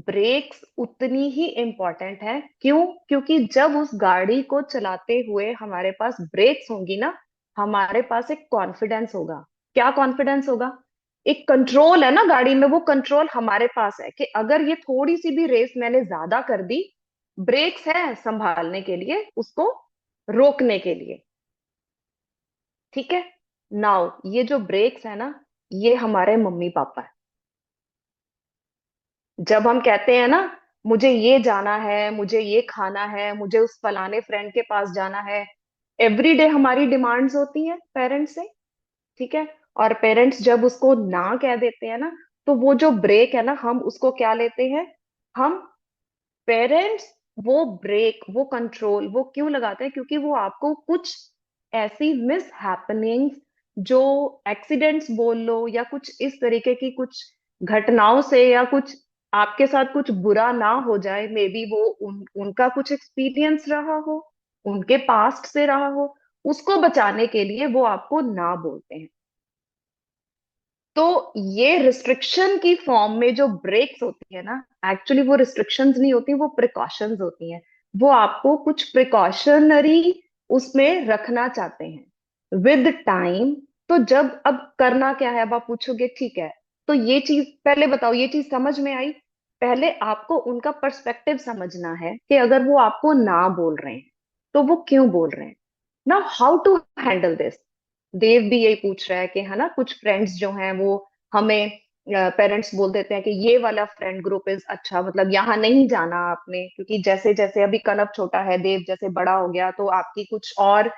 ब्रेक्स उतनी ही इंपॉर्टेंट है। क्यों? क्योंकि जब उस गाड़ी को चलाते हुए हमारे पास ब्रेक्स होंगी ना, हमारे पास एक कॉन्फिडेंस होगा। क्या कॉन्फिडेंस होगा? एक कंट्रोल है ना गाड़ी में, वो कंट्रोल हमारे पास है कि अगर ये थोड़ी सी भी रेस मैंने ज्यादा कर दी, ब्रेक्स है संभालने के लिए, उसको रोकने के लिए। ठीक है। नाउ ये जो ब्रेक्स है ना, ये हमारे मम्मी पापा है। जब हम कहते हैं ना, मुझे ये जाना है, मुझे ये खाना है, मुझे उस फलाने फ्रेंड के पास जाना है, एवरीडे हमारी डिमांड्स होती हैं पेरेंट्स से। ठीक है। और पेरेंट्स जब उसको ना कह देते हैं ना, तो वो जो ब्रेक है ना, हम उसको क्या लेते हैं? हम पेरेंट्स वो ब्रेक, वो कंट्रोल, वो क्यों लगाते हैं? क्योंकि वो आपको कुछ ऐसी मिस हैपनिंग्स, जो एक्सीडेंट्स बोल लो, या कुछ इस तरीके की कुछ घटनाओं से, या कुछ आपके साथ कुछ बुरा ना हो जाए, मे बी वो उनका कुछ एक्सपीरियंस रहा हो, उनके पास्ट से रहा हो, उसको बचाने के लिए वो आपको ना बोलते हैं। तो ये रिस्ट्रिक्शन की फॉर्म में जो ब्रेक्स होती है ना, एक्चुअली वो रिस्ट्रिक्शंस नहीं होती, वो प्रिकॉशंस होती हैं। वो आपको कुछ प्रिकॉशनरी उसमें रखना चाहते हैं विद टाइम। तो जब अब करना क्या है, अब आप पूछोगे ठीक है, तो ये चीज पहले बताओ, ये चीज समझ में आई? पहले आपको उनका पर्सपेक्टिव समझना है कि अगर वो आपको ना बोल रहे हैं तो वो क्यों बोल रहे हैं। ना हाउ टू हैंडल दिस। देव भी यही पूछ रहा है कि है ना, कुछ फ्रेंड्स जो हैं वो हमें, पेरेंट्स बोल देते हैं कि ये वाला फ्रेंड ग्रुप इज अच्छा, मतलब यहाँ नहीं जाना आपने, क्योंकि जैसे जैसे अभी कनव छोटा है, देव जैसे बड़ा हो गया, तो आपकी कुछ और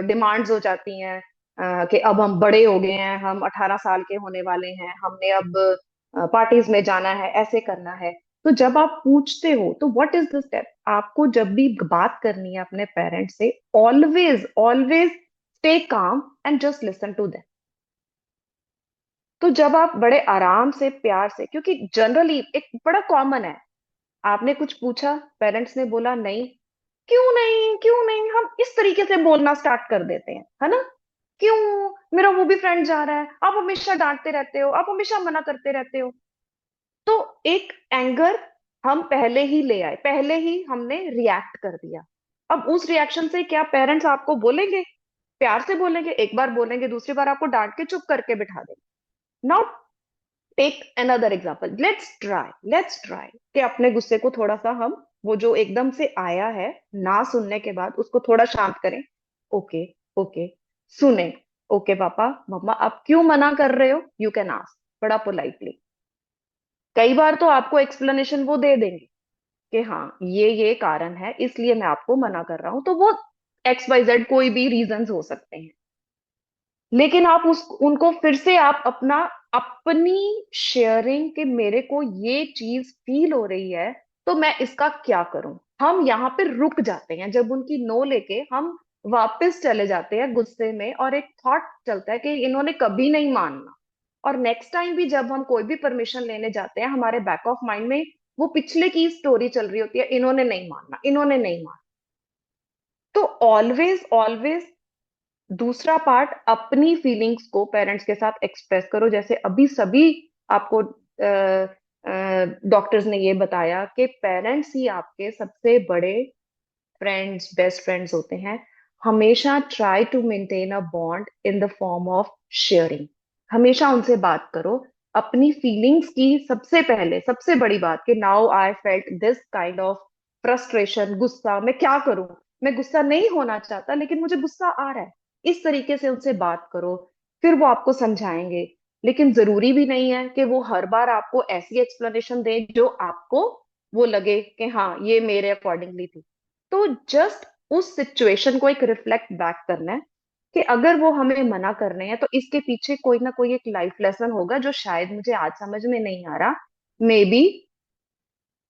डिमांड्स हो जाती हैं, कि अब हम बड़े हो गए हैं, हम 18 साल के होने वाले हैं, हमने अब पार्टीज में जाना है, ऐसे करना है। तो जब आप पूछते हो तो व्हाट इज द स्टेप, आपको जब भी बात करनी है अपने पेरेंट्स से, always always stay calm and just listen to them. तो जब आप बड़े आराम से, प्यार से, क्योंकि जनरली एक बड़ा कॉमन है, आपने कुछ पूछा, पेरेंट्स ने बोला नहीं, क्यों नहीं, क्यों नहीं, हम इस तरीके से बोलना स्टार्ट कर देते हैं, है ना? क्यों? मेरा वो भी फ्रेंड जा रहा है, आप हमेशा डांटते रहते हो, आप हमेशा मना करते रहते हो। तो एक एंगर हम पहले ही ले आए, पहले ही हमने रिएक्ट कर दिया। अब उस रिएक्शन से क्या पेरेंट्स आपको बोलेंगे? प्यार से बोलेंगे, एक बार बोलेंगे, दूसरी बार आपको डांट के चुप करके बिठा देंगे। Now take another example, let's try कि अपने गुस्से को थोड़ा सा हम, वो जो एकदम से आया है ना सुनने के बाद, उसको थोड़ा शांत करें। ओके, ओके, सुने। ओके पापा मम्मा, आप क्यों मना कर रहे हो? यू कैन आस्क, बड़ा पोलाइटली। कई बार तो आपको एक्सप्लेनेशन वो दे देंगे कि हाँ ये कारण है, इसलिए मैं आपको मना कर रहा हूं, तो वो XYZ कोई भी रीजंस हो सकते हैं। लेकिन आप उस उनको फिर से आप अपना, अपनी शेयरिंग कि मेरे को ये चीज फील हो रही है, तो मैं इसका क्या करूं, हम यहाँ पे रुक जाते हैं। जब उनकी नो लेके हम वापस चले जाते हैं गुस्से में, और एक थॉट चलता है कि इन्होंने कभी नहीं मानना। और नेक्स्ट टाइम भी जब हम कोई भी परमिशन लेने जाते हैं, हमारे बैक ऑफ माइंड में वो पिछले की स्टोरी चल रही होती है, इन्होंने नहीं मानना, इन्होंने नहीं मानना। तो ऑलवेज ऑलवेज दूसरा पार्ट, अपनी फीलिंग्स को पेरेंट्स के साथ एक्सप्रेस करो। जैसे अभी सभी आपको डॉक्टर्स ने ये बताया कि पेरेंट्स ही आपके सबसे बड़े फ्रेंड्स, बेस्ट फ्रेंड्स होते हैं। हमेशा try to maintain a bond in the form of sharing. हमेशा उनसे बात करो अपनी फीलिंग्स की। सबसे पहले सबसे बड़ी बात कि now I felt this kind of frustration, गुस्सा, मैं क्या करूं, मैं गुस्सा नहीं होना चाहता लेकिन मुझे गुस्सा आ रहा है। इस तरीके से उनसे बात करो, फिर वो आपको समझाएंगे। लेकिन जरूरी भी नहीं है कि वो हर बार आपको ऐसी एक्सप्लेनेशन दे जो आपको वो लगे कि हाँ ये मेरे अकॉर्डिंगली थी। तो जस्ट उस सिचुएशन को एक रिफ्लेक्ट बैक करना है कि अगर वो हमें मना कर रहे हैं तो इसके पीछे कोई ना कोई एक लाइफ लेसन होगा जो शायद मुझे आज समझ में नहीं आ रहा, मे बी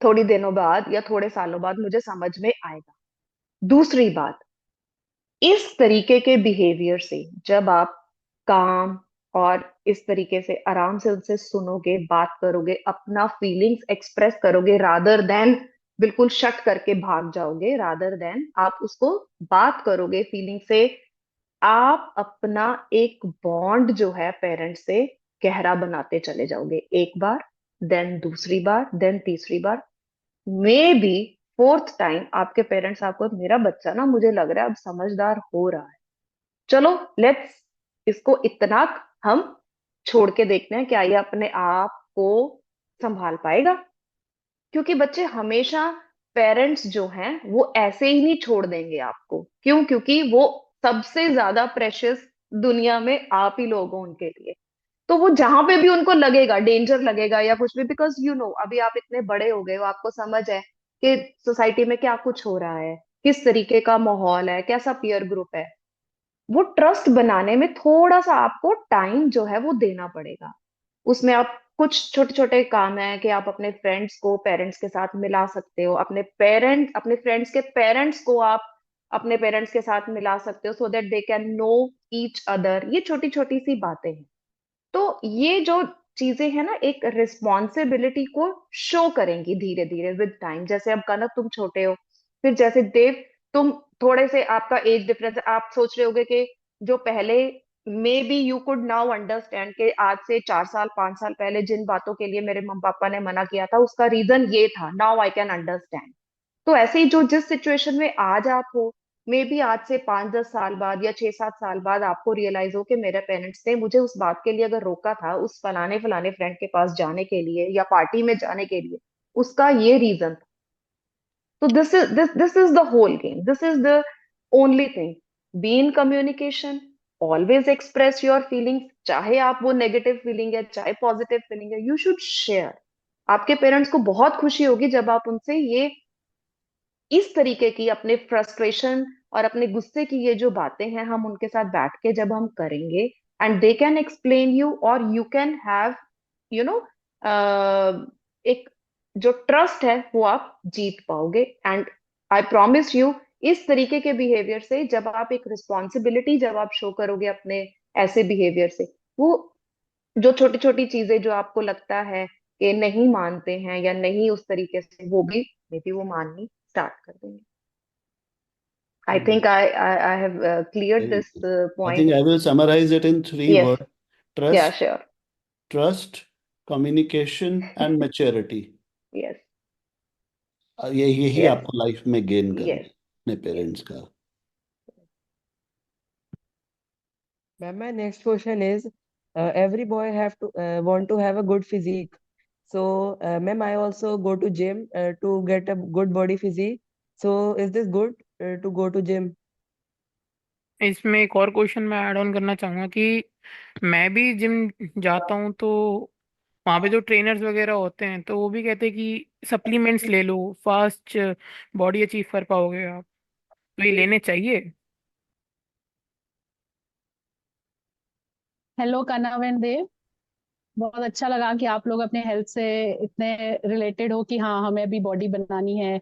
थोड़ी दिनों बाद या थोड़े सालों बाद मुझे समझ में आएगा। दूसरी बात, इस तरीके के बिहेवियर से जब आप काम और इस तरीके से आराम से उनसे सुनोगे, बात करोगे, अपना फीलिंग्स एक्सप्रेस करोगे, रादर देन बिल्कुल शट करके भाग जाओगे, रादर देन आप उसको बात करोगे फीलिंग से, आप अपना एक बॉन्ड जो है पेरेंट्स से गहरा बनाते चले जाओगे। एक बार, देन दूसरी बार, देन तीसरी बार, मे बी फोर्थ टाइम आपके पेरेंट्स आपको, मेरा बच्चा ना मुझे लग रहा है अब समझदार हो रहा है, चलो लेट्स इसको इतना हम छोड़ के देखते हैं, क्या ये अपने आप को संभाल पाएगा। क्योंकि बच्चे हमेशा, पेरेंट्स जो हैं वो ऐसे ही नहीं छोड़ देंगे आपको। क्यों? क्योंकि वो सबसे ज्यादा प्रेशियस दुनिया में आप ही लोग हो उनके लिए। तो वो जहां पे भी उनको लगेगा, डेंजर लगेगा या कुछ भी, बिकॉज यू नो अभी आप इतने बड़े हो गए हो, आपको समझ है कि सोसाइटी में क्या कुछ हो रहा है, किस तरीके का माहौल है, कैसा पीयर ग्रुप है। वो ट्रस्ट बनाने में थोड़ा सा आपको टाइम जो है वो देना पड़ेगा। उसमें आप कुछ छोटे छोटे काम है कि आप अपने फ्रेंड्स को पेरेंट्स के साथ मिला सकते हो, अपने फ्रेंड्स के पेरेंट्स को आप अपने पेरेंट्स के साथ मिला सकते हो, so that they can know each other. ये छोटी छोटी सी बातें हैं। तो ये जो चीजें हैं ना, एक रिस्पॉन्सिबिलिटी को शो करेंगी धीरे धीरे विद टाइम। जैसे अब कनक तुम छोटे हो, फिर जैसे देव तुम थोड़े से, आपका एज डिफरेंस है, आप सोच रहे होगे कि जो पहले, may be you could now understand कि आज से 4 साल 5 साल पहले जिन बातों के लिए मेरे मम्मी पापा ने मना किया था उसका रीजन ये था, नाउ आई कैन अंडरस्टैंड। तो ऐसे ही जो जिस सिचुएशन में आज आप हो, मे बी आज से 5-10 साल बाद या 6-7 साल बाद आपको रियलाइज हो कि मेरे पेरेंट्स ने मुझे उस बात के लिए अगर रोका था, उस फलाने फलाने फ्रेंड के पास जाने के लिए या पार्टी में जाने के लिए, उसका ये रीजन था। तो this is the whole game, this is the only thing. Be in communication, always express your feelings, चाहे आप वो नेगेटिव फीलिंग है चाहे पॉजिटिव फीलिंग है, यू शुड शेयर। आपके पेरेंट्स को बहुत खुशी होगी जब आप उनसे ये इस तरीके की अपने फ्रस्ट्रेशन और अपने गुस्से की ये जो बातें हैं, हम उनके साथ बैठ के जब हम करेंगे, and they can explain you, और you can have you know एक जो ट्रस्ट है वो आप जीत पाओगे। एंड आई प्रॉमिस यू, इस तरीके के बिहेवियर से, जब आप एक रिस्पॉन्सिबिलिटी जब आप शो करोगे अपने ऐसे बिहेवियर से, वो जो छोटी छोटी चीजें जो आपको लगता है कि नहीं मानते हैं या नहीं उस तरीके से, वो भी मे बी वो माननी स्टार्ट कर देंगे। I think I have cleared Very this good. I point. think I will summarize it in 3 Yes. words. Yeah, Trust, sure. trust, communication and maturity. Yes. यही Yes. आपको लाइफ में gain करना है Yes. अपने parents का। Ma'am, my next question is, every boy have to want to have a good physique. So, ma'am, I also go to gym to get a good body physique. So, is this good to go to gym? इसमें एक और question मैं add on करना चाहूंगा कि मैं भी gym जाता हूँ, तो वहाँ पे जो ट्रेनर्स वगैरह होते हैं तो वो भी कहते हैं कि सप्लीमेंट्स ले लो, फास्ट बॉडी अचीव कर पाओगे आप। तो ये लेने चाहिए? हेलो कनव एंड देव, बहुत अच्छा लगा कि आप लोग अपने हेल्थ से इतने रिलेटेड हो कि हाँ हमें अभी बॉडी बनानी है।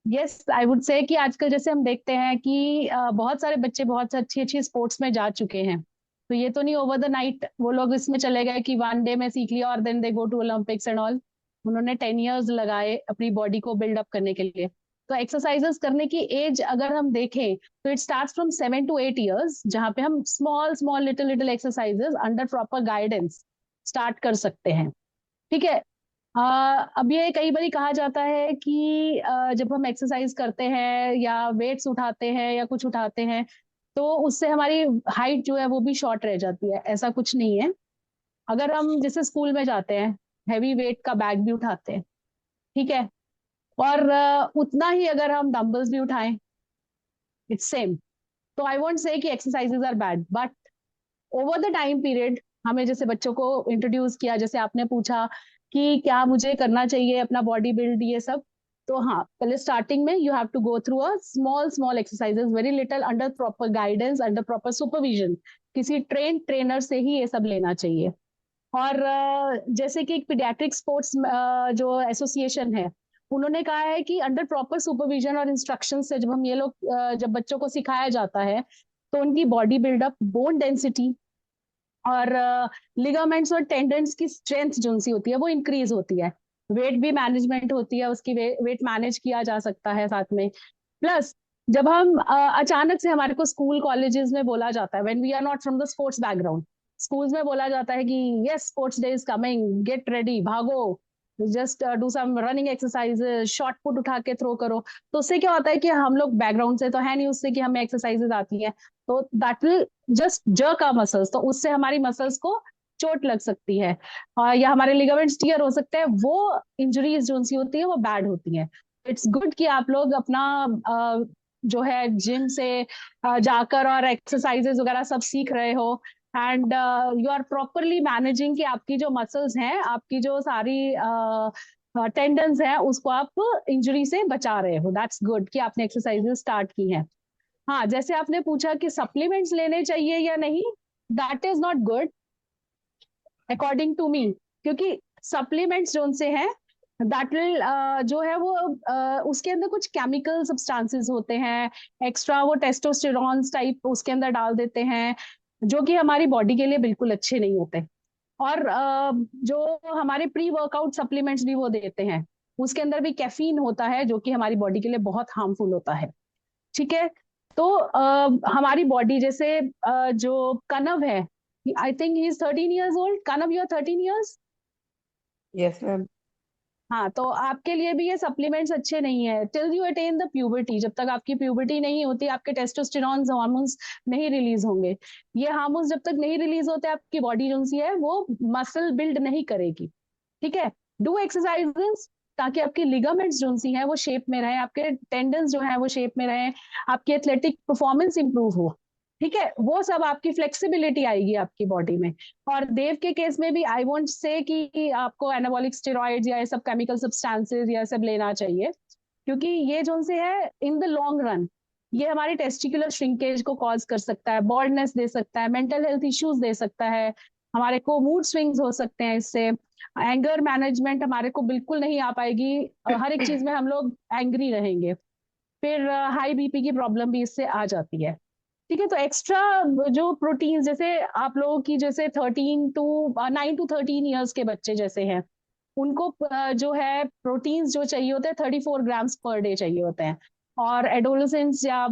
यस, आई वुड से कि आजकल जैसे हम देखते हैं कि बहुत सारे बच्चे बहुत अच्छी अच्छी स्पोर्ट्स में जा चुके हैं। तो ये तो नहीं ओवर द नाइट वो लोग इसमें चले गए कि 1 डे में सीख लिया और then they go to Olympics and all. उन्होंने 10 years लगाए अपनी बॉडी को बिल्ड अप करने के लिए। तो एक्सरसाइजेस करने की एज अगर हम देखें तो it starts from 7 to 8 years, जहाँ पे हम small small little little exercises under proper guidance start कर सकते हैं। ठीक है। अब ये कई बार कहा जाता है कि जब हम एक्सरसाइज करते हैं या वेट्स उठाते हैं या कुछ उठाते हैं तो उससे हमारी हाइट जो है वो भी शॉर्ट रह जाती है। ऐसा कुछ नहीं है। अगर हम जैसे स्कूल में जाते हैं, हैवी वेट का बैग भी उठाते हैं, ठीक है, और उतना ही अगर हम डंबल्स भी उठाएं, इट्स सेम। तो आई वोंट से कि exercises are bad, but over the time period हमें जैसे बच्चों को इंट्रोड्यूस किया, जैसे आपने पूछा कि क्या मुझे करना चाहिए अपना बॉडी बिल्ड ये सब, तो हाँ, पहले स्टार्टिंग में you have to go through a small small exercises very little under proper guidance, under proper supervision. किसी ट्रेनर से ही ये सब लेना चाहिए। और जैसे कि एक पीडियाट्रिक स्पोर्ट्स जो एसोसिएशन है, उन्होंने कहा है कि अंडर प्रॉपर सुपरविजन और इंस्ट्रक्शन से जब हम ये लोग जब बच्चों को सिखाया जाता है तो उनकी बॉडी बिल्डअप, बोन डेंसिटी और लिगामेंट्स और टेंडन्स की स्ट्रेंथ जो उनसी होती है वो इंक्रीज होती है। वेट भी मैनेजमेंट होती है उसकी, वेट मैनेज किया जा सकता है साथ में। प्लस जब हम अचानक से हमारे को स्कूल कॉलेजेस में बोला जाता है, when we are not from the sports background, schools में बोला जाता है कि yes sports day is coming, get ready, भागो, just do some running exercises, shot put उठा के थ्रो करो। तो उससे क्या होता है कि हम लोग बैकग्राउंड से तो है नहीं उससे कि हमें एक्सरसाइजेस आती हैं, तो that will just jerk our muscles, तो उससे हमारी मसल्स को चोट लग सकती है, या हमारे लिगामेंट्स टियर हो सकते हैं। वो इंजरीज जो सी होती है वो बैड होती है। इट्स गुड कि आप लोग अपना जो है जिम से जाकर और एक्सरसाइजेज वगैरह सब सीख रहे हो, and you are properly managing कि आपकी जो मसल्स हैं, आपकी जो सारी टेंडन्स हैं, उसको आप इंजरी से बचा रहे हो। दैट्स गुड कि आपने एक्सरसाइजेस स्टार्ट की हैं। हाँ, जैसे आपने पूछा कि सप्लीमेंट्स लेने चाहिए या नहीं, that is not good according to me, क्योंकि सप्लीमेंट्स जो उनसे हैं दैट विल जो है वो उसके अंदर कुछ केमिकल सब्सटेंसेस होते हैं, एक्स्ट्रा वो टेस्टोस्टेरॉन टाइप उसके अंदर डाल देते हैं, जो कि हमारी बॉडी के लिए बिल्कुल अच्छे नहीं होते। और जो हमारे प्री वर्कआउट सप्लीमेंट्स भी वो देते हैं, उसके अंदर भी कैफीन होता है, जो कि हमारी बॉडी के लिए बहुत हार्मफुल होता है। ठीक है, तो हमारी बॉडी जैसे जो कनव है, I think he is 13 years old। Kanav, you are 13 years। Yes ma'am. हाँ, तो आपके लिए भी ये सप्लीमेंट्स अच्छे नहीं है till you attain the puberty. जब तक आपकी प्यूबर्टी नहीं होती, आपके टेस्टोस्टेरॉन हार्मोन्स नहीं रिलीज होंगे। ये हार्मोन्स जब तक नहीं रिलीज होते, आपकी बॉडी जो सी है वो मसल बिल्ड नहीं करेगी। ठीक है, डू एक्सरसाइजेस ताकि आपकी लिगामेंट्स जो सी है वो शेप में रहे, आपके टेंडन्स जो है वो शेप में रहे, आपकी एथलेटिक परफॉर्मेंस इंप्रूव हो। ठीक है, वो सब आपकी फ्लेक्सिबिलिटी आएगी आपकी बॉडी में। और देव के केस में भी आई वोंट से कि आपको एनाबॉलिक स्टेरॉइड्स या ये सब केमिकल सब्सटेंसेस या सब लेना चाहिए, क्योंकि ये जो से है इन द लॉन्ग रन ये हमारी टेस्टिकुलर श्रिंकेज को कॉज कर सकता है, बॉल्डनेस दे सकता है, मेंटल हेल्थ इश्यूज दे सकता है, हमारे को मूड स्विंग्स हो सकते हैं इससे, एंगर मैनेजमेंट हमारे को बिल्कुल नहीं आ पाएगी, हर एक चीज में हम लोग एंग्री रहेंगे, फिर हाई बीपी की प्रॉब्लम भी इससे आ जाती है। ठीक है, तो एक्स्ट्रा जो प्रोटीन, जैसे आप लोगों की जैसे 9 to 13 years के बच्चे जैसे हैं, उनको जो है प्रोटीन्स जो चाहिए होते हैं 34 ग्राम्स पर डे चाहिए होते हैं। और एडोलेसेंट्स या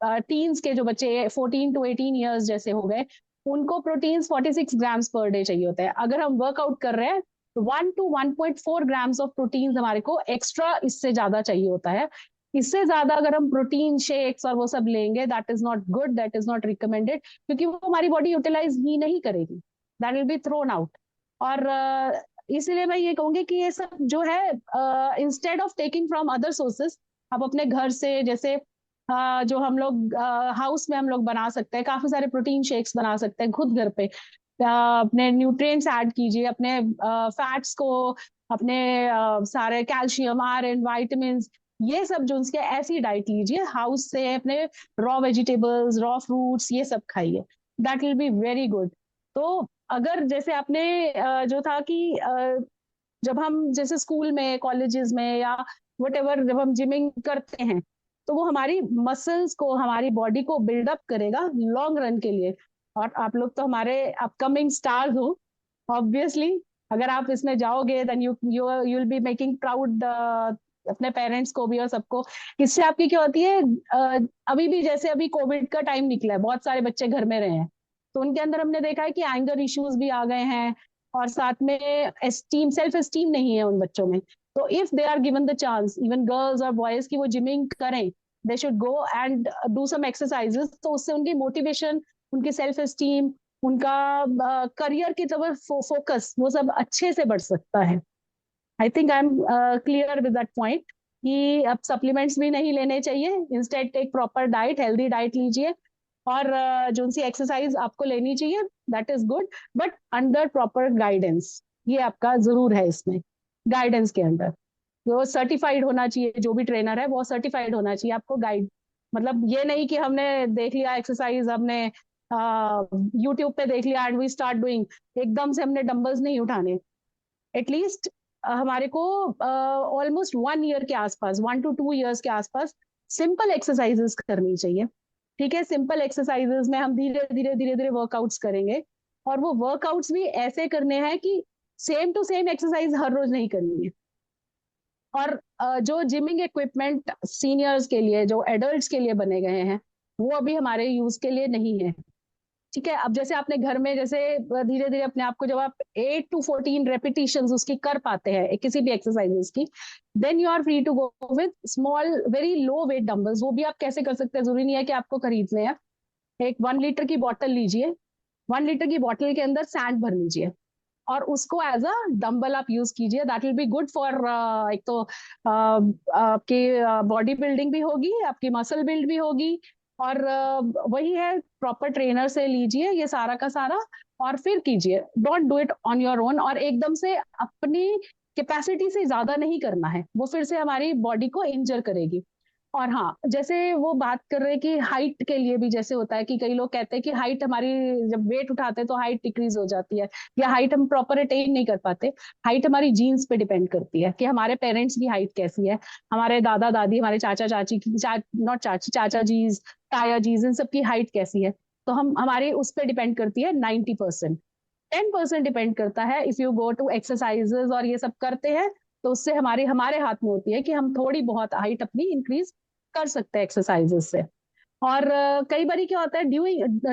टीन्स के जो बच्चे 14 to 18 years जैसे हो गए, उनको प्रोटीन्स 46 ग्राम्स पर डे चाहिए होते हैं। अगर हम वर्कआउट कर रहे हैं तो 1 to 1.4 ग्राम्स ऑफ प्रोटीन्स हमारे को एक्स्ट्रा इससे ज्यादा चाहिए होता है। इससे ज्यादा अगर हम प्रोटीन शेक्स और वो सब लेंगे, that is not good, that is not recommended, क्योंकि वो हमारी बॉडी यूटिलाइज ही नहीं करेगी, that will be thrown out. और इसीलिए मैं ये कहूंगी कि ये सब जो है instead of taking from other sources, आप अपने घर से जैसे जो हम लोग हाउस में हम लोग बना सकते हैं, काफी सारे प्रोटीन शेक्स बना सकते हैं खुद घर पे। अपने न्यूट्रिएंट्स ऐड कीजिए, अपने फैट्स को, अपने सारे कैल्शियम, आयरन, वाइटामिन, ये सब जो उसके ऐसी डाइट लीजिए हाउस से, अपने रॉ वेजिटेबल्स, रॉ फ्रूट्स, ये सब खाइए, that will be very good. तो अगर जैसे आपने जो था कि जब हम जैसे स्कूल में, कॉलेजेस में या वट जब हम जिमिंग करते हैं, तो वो हमारी मसल्स को, हमारी बॉडी को बिल्डअप करेगा लॉन्ग रन के लिए। और आप लोग तो हमारे अपकमिंग स्टार्स हो, ऑब्वियसली। अगर आप इसमें जाओगे then you you you will be making proud अपने पेरेंट्स को भी और सबको। इससे आपकी क्या होती है, अभी भी जैसे अभी कोविड का टाइम निकला है, बहुत सारे बच्चे घर में रहे हैं, तो उनके अंदर हमने देखा है कि एंगर इश्यूज भी आ गए हैं, और साथ में एस्टीम, सेल्फ एस्टीम नहीं है उन बच्चों में। तो if they are given the chance, even girls और बॉयज की वो जिमिंग करें, they should go and do some exercises, तो उससे उनकी मोटिवेशन, उनकी सेल्फ एस्टीम, उनका करियर की तरफ फोकस, वो सब अच्छे से बढ़ सकता है। I think I am clear with that point कि अब सप्लीमेंट्स भी नहीं लेने चाहिए, instead take proper diet, healthy diet लीजिए, और जो सी एक्सरसाइज आपको लेनी चाहिए that is good, but under proper guidance. ये आपका जरूर है इसमें, गाइडेंस के अंडर वो सर्टिफाइड होना चाहिए, जो भी ट्रेनर है वो सर्टिफाइड होना चाहिए आपको गाइड। मतलब ये नहीं कि हमने देख लिया एक्सरसाइज, हमने यूट्यूब पे देख लिया एंड वी स्टार्ट डूइंग, एकदम से हमने डंबल्स नहीं उठाने। एटलीस्ट हमारे को ऑलमोस्ट 1 year के आसपास, 1 to 2 years के आसपास सिंपल एक्सरसाइजेस करनी चाहिए। ठीक है, सिंपल एक्सरसाइजेस में हम धीरे धीरे धीरे धीरे वर्कआउट्स करेंगे, और वो वर्कआउट्स भी ऐसे करने हैं कि सेम टू सेम एक्सरसाइज हर रोज नहीं करनी है। और जो जिमिंग इक्विपमेंट सीनियर्स के लिए, जो एडल्ट्स के लिए बने गए हैं, वो अभी हमारे यूज के लिए नहीं है। ठीक है, अब जैसे आपने घर में जैसे धीरे धीरे अपने आप को जब आप 8 to 14 रेपिटेशंस उसकी कर पाते हैं किसी भी एक्सरसाइजेस की, then you are free to go with small very low weight dumbbells. वो भी आप कैसे कर सकते हैं, जरूरी नहीं है कि आपको खरीदने हैं। एक 1 लीटर की बॉटल लीजिए, 1 लीटर की बॉटल के अंदर सैंड भर लीजिए और उसको एज अ डंबल आप यूज कीजिए। That will be good for, एक तो आपकी बॉडी बिल्डिंग भी होगी, आपकी मसल बिल्ड भी होगी, और वही है, प्रॉपर ट्रेनर से लीजिए ये सारा का सारा और फिर कीजिए। Don't do it on your own, और एकदम से अपनी कैपेसिटी से ज्यादा नहीं करना है, वो फिर से हमारी बॉडी को इंजर करेगी। और हाँ, जैसे वो बात कर रहे हैं कि हाइट के लिए भी जैसे होता है कि कई लोग कहते हैं कि हाइट हमारी, जब वेट उठाते हैं तो हाइट डिक्रीज हो जाती है या हाइट हम प्रॉपर अटेन नहीं कर पाते। हाइट हमारी जीन्स पे डिपेंड करती है कि हमारे पेरेंट्स की हाइट कैसी है, हमारे दादा दादी, हमारे चाचा चाची की, नॉट चाची, चाचा जीज, ताया जीज, इन सबकी हाइट कैसी है। तो हम हमारे उस पर डिपेंड करती है 90%। 10% डिपेंड करता है if you go to exercises और ये सब करते हैं, तो उससे हमारे हमारे हाथ में होती है कि हम थोड़ी बहुत हाइट अपनी इंक्रीज कर सकते हैं एक्सरसाइजेस से। और कई बार क्या होता है,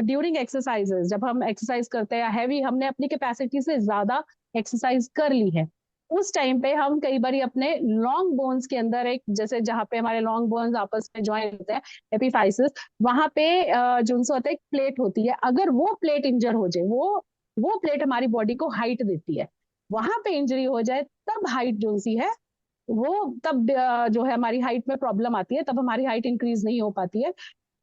ड्यूरिंग एक्सरसाइजेस जब हम एक्सरसाइज करते हैं हैवी, हमने अपनी कैपेसिटी से ज्यादा एक्सरसाइज कर ली है, उस टाइम पे हम कई बार अपने लॉन्ग बोन्स के अंदर, एक जैसे जहाँ पे हमारे लॉन्ग बोन्स आपस में ज्वाइन होते हैं, एपिफाइसिस, वहां पे जो सा होता है एक प्लेट होती है, अगर वो प्लेट इंजर हो जाए, वो प्लेट हमारी बॉडी को हाइट देती है, वहां पे इंजरी हो जाए तब हाइट जो सी है वो, तब जो है हमारी हाइट में प्रॉब्लम आती है, तब हमारी हाइट इंक्रीज नहीं हो पाती है।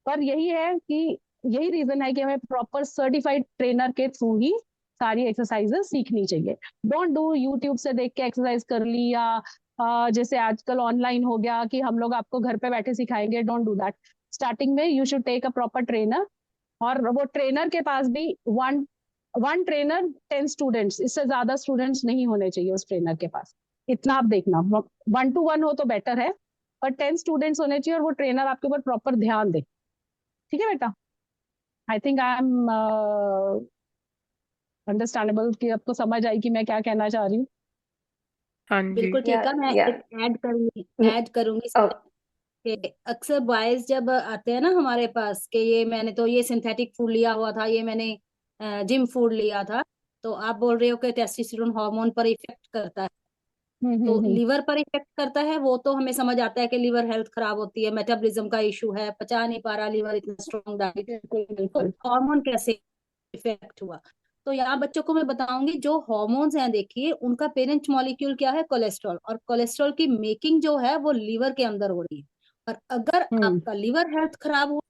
पर यही है कि यही रीजन है कि हमें प्रॉपर सर्टिफाइड ट्रेनर के थ्रू ही सारी एक्सरसाइजेस सीखनी चाहिए। डोंट डू यूट्यूब से देख के एक्सरसाइज कर ली, या जैसे आजकल ऑनलाइन हो गया कि हम लोग आपको घर पे बैठे सिखाएंगे। Don't do that. स्टार्टिंग में you should take a proper trainer, और वो ट्रेनर के पास भी वन वन ट्रेनर 10 स्टूडेंट्स, इससे ज्यादा स्टूडेंट्स नहीं होने चाहिए उस ट्रेनर के पास। इतना आप देखना, 1 to 1 हो तो बेटर है, पर 10 स्टूडेंट्स होने चाहिए और वो ट्रेनर आपके ऊपर प्रॉपर ध्यान दे। ठीक है बेटा? आई थिंक आई एम अंडरस्टैंडेबल कि आपको समझ आई कि मैं क्या कहना चाह रही हूँ। हाँ जी। बिल्कुल ठीक है। मैं या एक ऐड करूंगी इसमें कि अक्सर बॉयज जब आते हैं ना हमारे पास कि ये मैंने तो ये सिंथेटिक फूड लिया हुआ था, ये मैंने जिम फूड लिया था, तो आप बोल रहे हो कि टेस्टोस्टेरोन हार्मोन पर इफेक्ट करता है, तो लीवर पर इफेक्ट करता है, वो तो हमें समझ आता है कि लीवर हेल्थ खराब होती है, मेटाबॉलिज्म का इशू है, पचा नहीं पा रहा लीवर इतना स्ट्रॉन्ग डाइट, बिल्कुल तो बिल्कुल। हार्मोन कैसे इफेक्ट हुआ। तो यहाँ बच्चों को मैं बताऊंगी जो हॉर्मोन्स हैं, देखिए उनका पेरेंट मॉलिक्यूल क्या है, कोलेस्ट्रॉल, और कोलेस्ट्रॉल की मेकिंग जो है वो लीवर के अंदर हो रही है, और अगर आपका लीवर हेल्थ खराब हो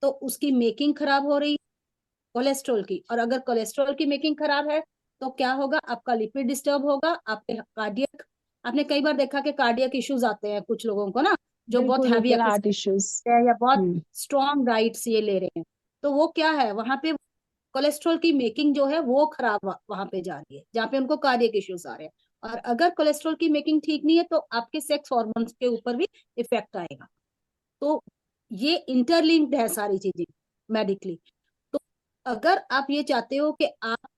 तो उसकी मेकिंग खराब हो रही है कोलेस्ट्रॉल की, और अगर कोलेस्ट्रॉल की मेकिंग खराब है तो क्या होगा, आपका लिपिड डिस्टर्ब होगा, आपके कार्डियक, आपने कई बार देखा कि कार्डियक इश्यूज आते हैं कुछ लोगों को ना, जो बहुत बिल्कुल हैवी बिल्कुल, एक्सरसाइज हार्ट इश्यूज। है या बहुत स्ट्रॉन्ग डाइट्स ये ले रहे हैं, तो वो क्या है, वहां पे कोलेस्ट्रॉल की मेकिंग जो है वो खराब वहां पे जा रही है, जहाँ पे उनको कार्डियक इश्यूज आ रहे हैं। और अगर कोलेस्ट्रॉल की मेकिंग ठीक नहीं है तो आपके सेक्स हॉर्मोन्स के ऊपर भी इफेक्ट आएगा। तो ये इंटरलिंक्ड है सारी चीजें मेडिकली। तो अगर आप ये चाहते हो कि आप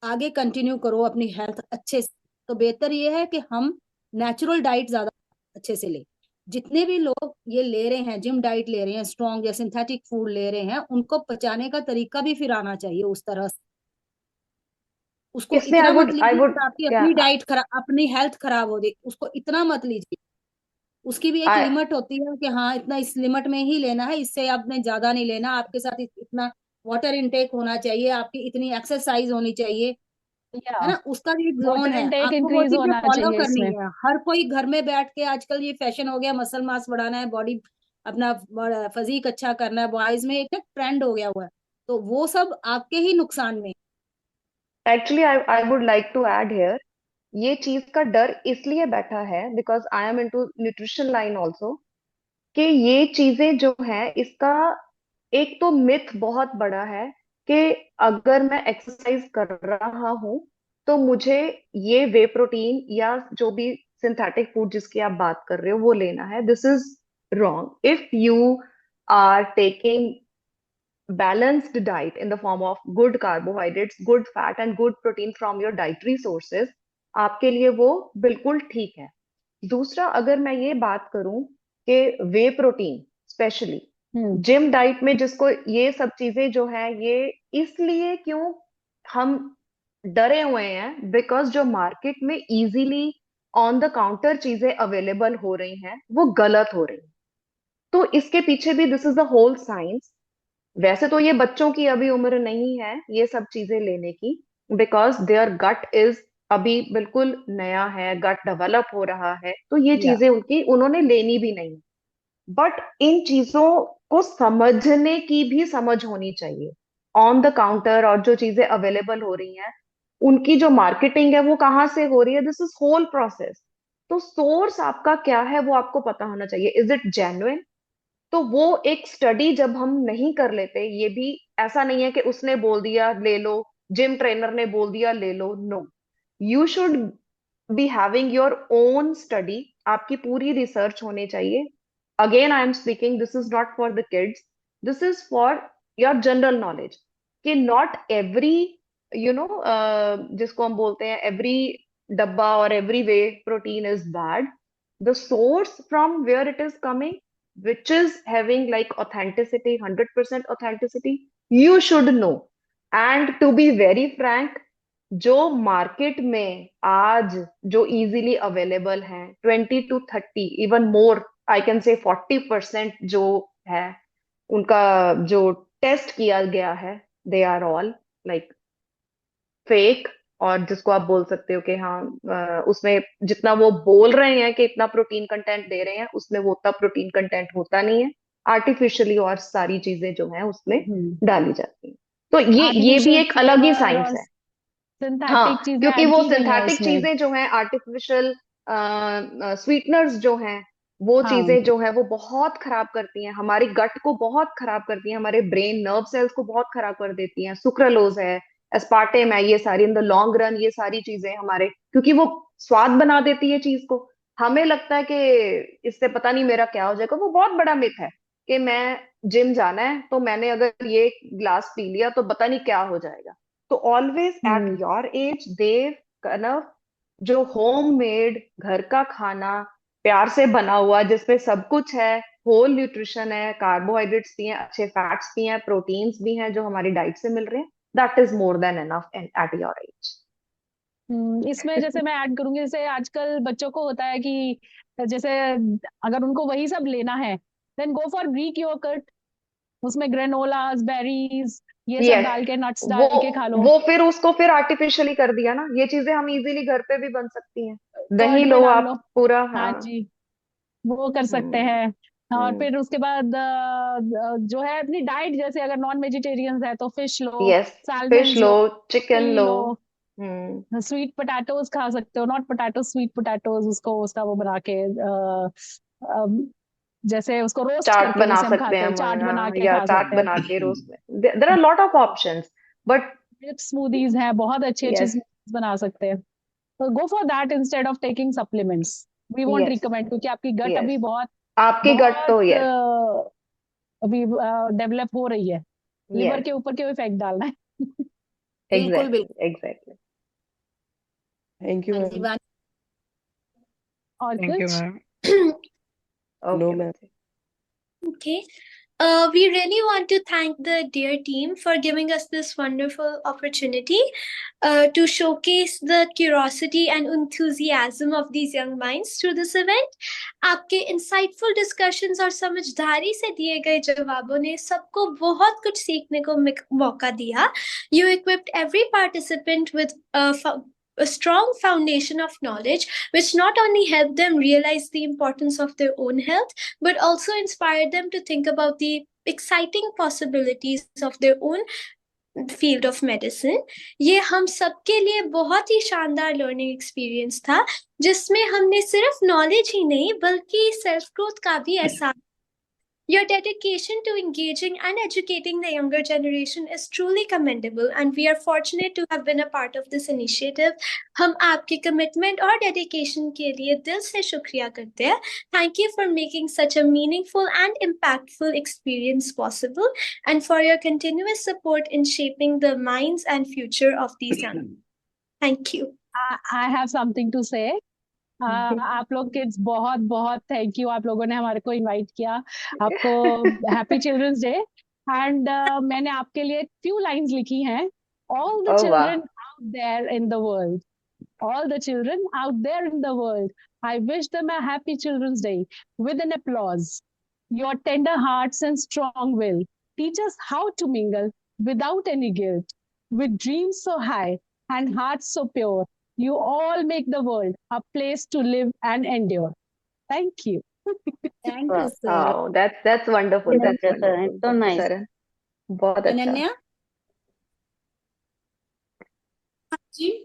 आगे कंटिन्यू करो अपनी हेल्थ अच्छे से, तो बेहतर ये है कि हम नेचुरल डाइट ज्यादा अच्छे से लें। जितने भी लोग ये ले रहे हैं, जिम डाइट ले रहे हैं, स्ट्रॉन्ग या सिंथेटिक फूड ले रहे हैं, उनको पचाने का तरीका भी फिर आना चाहिए उस तरह से। उसको इसमें इतना मत आई लीजिए वुड कि आपकी या अपनी डाइट खराब, अपनी हेल्थ खराब हो जाए, उसको इतना मत लीजिए। उसकी भी एक आई लिमिट होती है कि हाँ इतना इस लिमिट में ही लेना है, इससे आपने ज्यादा नहीं लेना, आपके साथ इतना वाटर इनटेक होना चाहिए, आपकी इतनी एक्सरसाइज होनी चाहिए, या है ना, उसका भी एक जोन वाटर है, इनटेक आपको वो इंक्रीज चीजें होना फॉलो चाहिए करनी इसमें। है। हर कोई घर में बैठ के, आजकल ये फैशन हो गया मसल मास बढ़ाना है, बॉडी अपना फिजिक अच्छा करना है, बॉयज में एक ट्रेंड हो गया हुआ है, तो वो सब आपके ही नुकसान में। Actually I would like to add here, ये चीज का डर इसलिए बैठा है because I am into nutrition line also, कि ये चीजें जो है इसका एक तो मिथ बहुत बड़ा है कि अगर मैं एक्सरसाइज कर रहा हूं तो मुझे ये वे प्रोटीन या जो भी सिंथेटिक फूड जिसकी आप बात कर रहे हो वो लेना है। This is wrong. If you are taking balanced diet in the form of good carbohydrates, good fat and good protein from your dietary sources, आपके लिए वो बिल्कुल ठीक है। दूसरा, अगर मैं ये बात करूं कि वे प्रोटीन स्पेशली जिम डाइट में जिसको ये सब चीजें जो है, ये इसलिए क्यों हम डरे हुए हैं, बिकॉज जो मार्केट में इजीली ऑन द काउंटर चीजें अवेलेबल हो रही हैं वो गलत हो रही हैं। तो इसके पीछे भी this is the whole science. वैसे तो ये बच्चों की अभी उम्र नहीं है ये सब चीजें लेने की, बिकॉज देयर गट इज अभी बिल्कुल नया है, गट डेवलप हो रहा है, तो ये या चीजें उनकी उन्होंने लेनी भी नहीं। बट इन चीजों को समझने की भी समझ होनी चाहिए। ऑन द काउंटर और जो चीजें अवेलेबल हो रही हैं, उनकी जो मार्केटिंग है वो कहाँ से हो रही है, दिस इज होल प्रोसेस। तो सोर्स आपका क्या है वो आपको पता होना चाहिए, इज इट जेन्युइन। तो वो एक स्टडी जब हम नहीं कर लेते, ये भी ऐसा नहीं है कि उसने बोल दिया ले लो, जिम ट्रेनर ने बोल दिया ले लो, no, you should be having your own study. आपकी पूरी रिसर्च होनी चाहिए। Again I am speaking, this is not for the kids, this is for your general knowledge, कि नॉट एवरी यू नो जिसको हम बोलते हैं एवरी डब्बा और every whey protein is bad. The source from where it is coming, which is having like authenticity, 100% authenticity, you should know. And to be very frank, जो market में आज जो इजीली अवेलेबल है 20 to 30, even more, I can say 40% जो है उनका जो test किया गया है, they are all like fake. और जिसको आप बोल सकते हो कि हाँ उसमें जितना वो बोल रहे हैं कि इतना प्रोटीन कंटेंट दे रहे हैं, उसमें वो उतना प्रोटीन कंटेंट होता नहीं है, आर्टिफिशियली और सारी चीजें जो हैं उसमें डाली जाती हैं। तो ये भी आर्टिफिशियल एक अलग ही फ्लेवर साइंस और है। सिंथेटिक हाँ, चीजें क्योंकि ऐड वो की गई हैं सिंथेटिक उसमें। चीजें जो हैं, आर्टिफिशियल स्वीटनर्स जो हैं, वो हाँ चीजें जो है वो बहुत खराब करती हैं, हमारी गट को बहुत खराब करती हैं, हमारे ब्रेन नर्व सेल्स को बहुत खराब कर देती हैं। सुक्रालोज है, एस्पार्टेम है, ये सारी इन द लॉन्ग रन ये सारी चीजें हमारे, क्योंकि वो स्वाद बना देती है चीज को। हमें लगता है कि इससे पता नहीं मेरा क्या हो जाएगा, वो बहुत बड़ा मिथ है कि मैं जिम जाना है तो मैंने अगर ये ग्लास पी लिया तो पता नहीं क्या हो जाएगा। तो ऑलवेज एट योर एज देव कनव, जो होम मेड घर का खाना प्यार से बना हुआ जिसमें सब कुछ है, होल न्यूट्रिशन है, कार्बोहाइड्रेट्स भी हैं, अच्छे फैट्स भी हैं, प्रोटीन्स भी हैं जो हमारी डाइट से मिल रहे हैं, that is more than enough at your age. इसमें जैसे मैं ऐड करूंगी, जैसे आजकल बच्चों को होता है कि जैसे अगर उनको वही सब लेना है, then go for Greek yogurt. उसमें ग्रेनोलास, बेरीज, ये सब यस, डाल के, नट्स वो डाल के खा लो। वो फिर उसको फिर आर्टिफिशियली कर दिया ना, ये चीजें हम इजीली घर पे भी बन सकती हैं। दही कर्ड में लो डाल लो। आप पूरा, हाँ हाँ। जी, वो कर सकते हम्म। हैं। और हम्म। फिर उसके बाद जो है अपनी डाइट, जैसे अगर नॉन वेजिटेरियंस है तो फिश लो, यस, फिश सैलमन लो, लो, चिकन तिल लो। लो, हम्म। स्वीट पोटैटोज खा सकते हो, नॉट पोटैटो, स्वीट पोटैटोज, उसको उसका वो बना के जैसे उसको रोस्ट चाट करके बना जैसे हम सकते खाते हैं हैं, हम, चाट बना के या खा चाट सकते हैं। बना के रोस्ट में, there are lot of options. But smoothies हैं, बहुत अच्छी अच्छी यस, स्मूदीज बना सकते हैं। तो go for that instead of taking supplements. We want yes, recommend, क्योंकि आपकी गट यस, अभी बहुत आपकी गट तो, बहुत यस, अभी डेवलप हो रही है। लिवर यस, के ऊपर क्यों इफेक्ट डालना है। बिल्कुल एग्जैक्टली, बिल्कुल। एग्जैक्टली। थैंक यू हाँ जी, मैम। और थैंक यू कुछ? मैम। No okay ma'am. बच्चे। Okay. We really want to thank the dear team for giving us this wonderful opportunity to showcase the curiosity and enthusiasm of these young minds through this event. आपके insightful discussions और समझदारी से दिए गए जवाबों ने सबको बहुत कुछ सीखने को मौका दिया. You equipped every participant with a strong foundation of knowledge, which not only helped them realize the importance of their own health, but also inspired them to think about the exciting possibilities of their own field of medicine. ये हम सबके लिए बहुत ही शानदार learning experience था, जिसमें हमने सिर्फ नॉलेज ही नहीं बल्कि सेल्फ ग्रोथ का भी एहसास. Your dedication to engaging and educating the younger generation is truly commendable, and we are fortunate to have been a part of this initiative. हम आपके commitment और dedication के लिए दिल से शुक्रिया करते हैं. Thank you for making such a meaningful and impactful experience possible, and for your continuous support in shaping the minds and future of these young. Thank you. I have something to say. आप लोग kids बहुत बहुत thank you, आप लोगों ने हमारे को invite किया। आपको हैप्पी चिल्ड्रंस डे। एंड मैंने आपके लिए फ्यू लाइंस लिखी हैं। ऑल द ओ वाह। Children out there in the world, all the children out there in the world, I wish them a happy Children's Day. With an applause, your tender hearts and strong will teach us how to mingle without any guilt. With dreams so high and hearts so pure, you all make the world a place to live and endure. Thank you. Thank you वाह, sir. Oh, that's wonderful. That's wonderful. so nice. Saran, बहुत अच्छा। अनन्या। जी।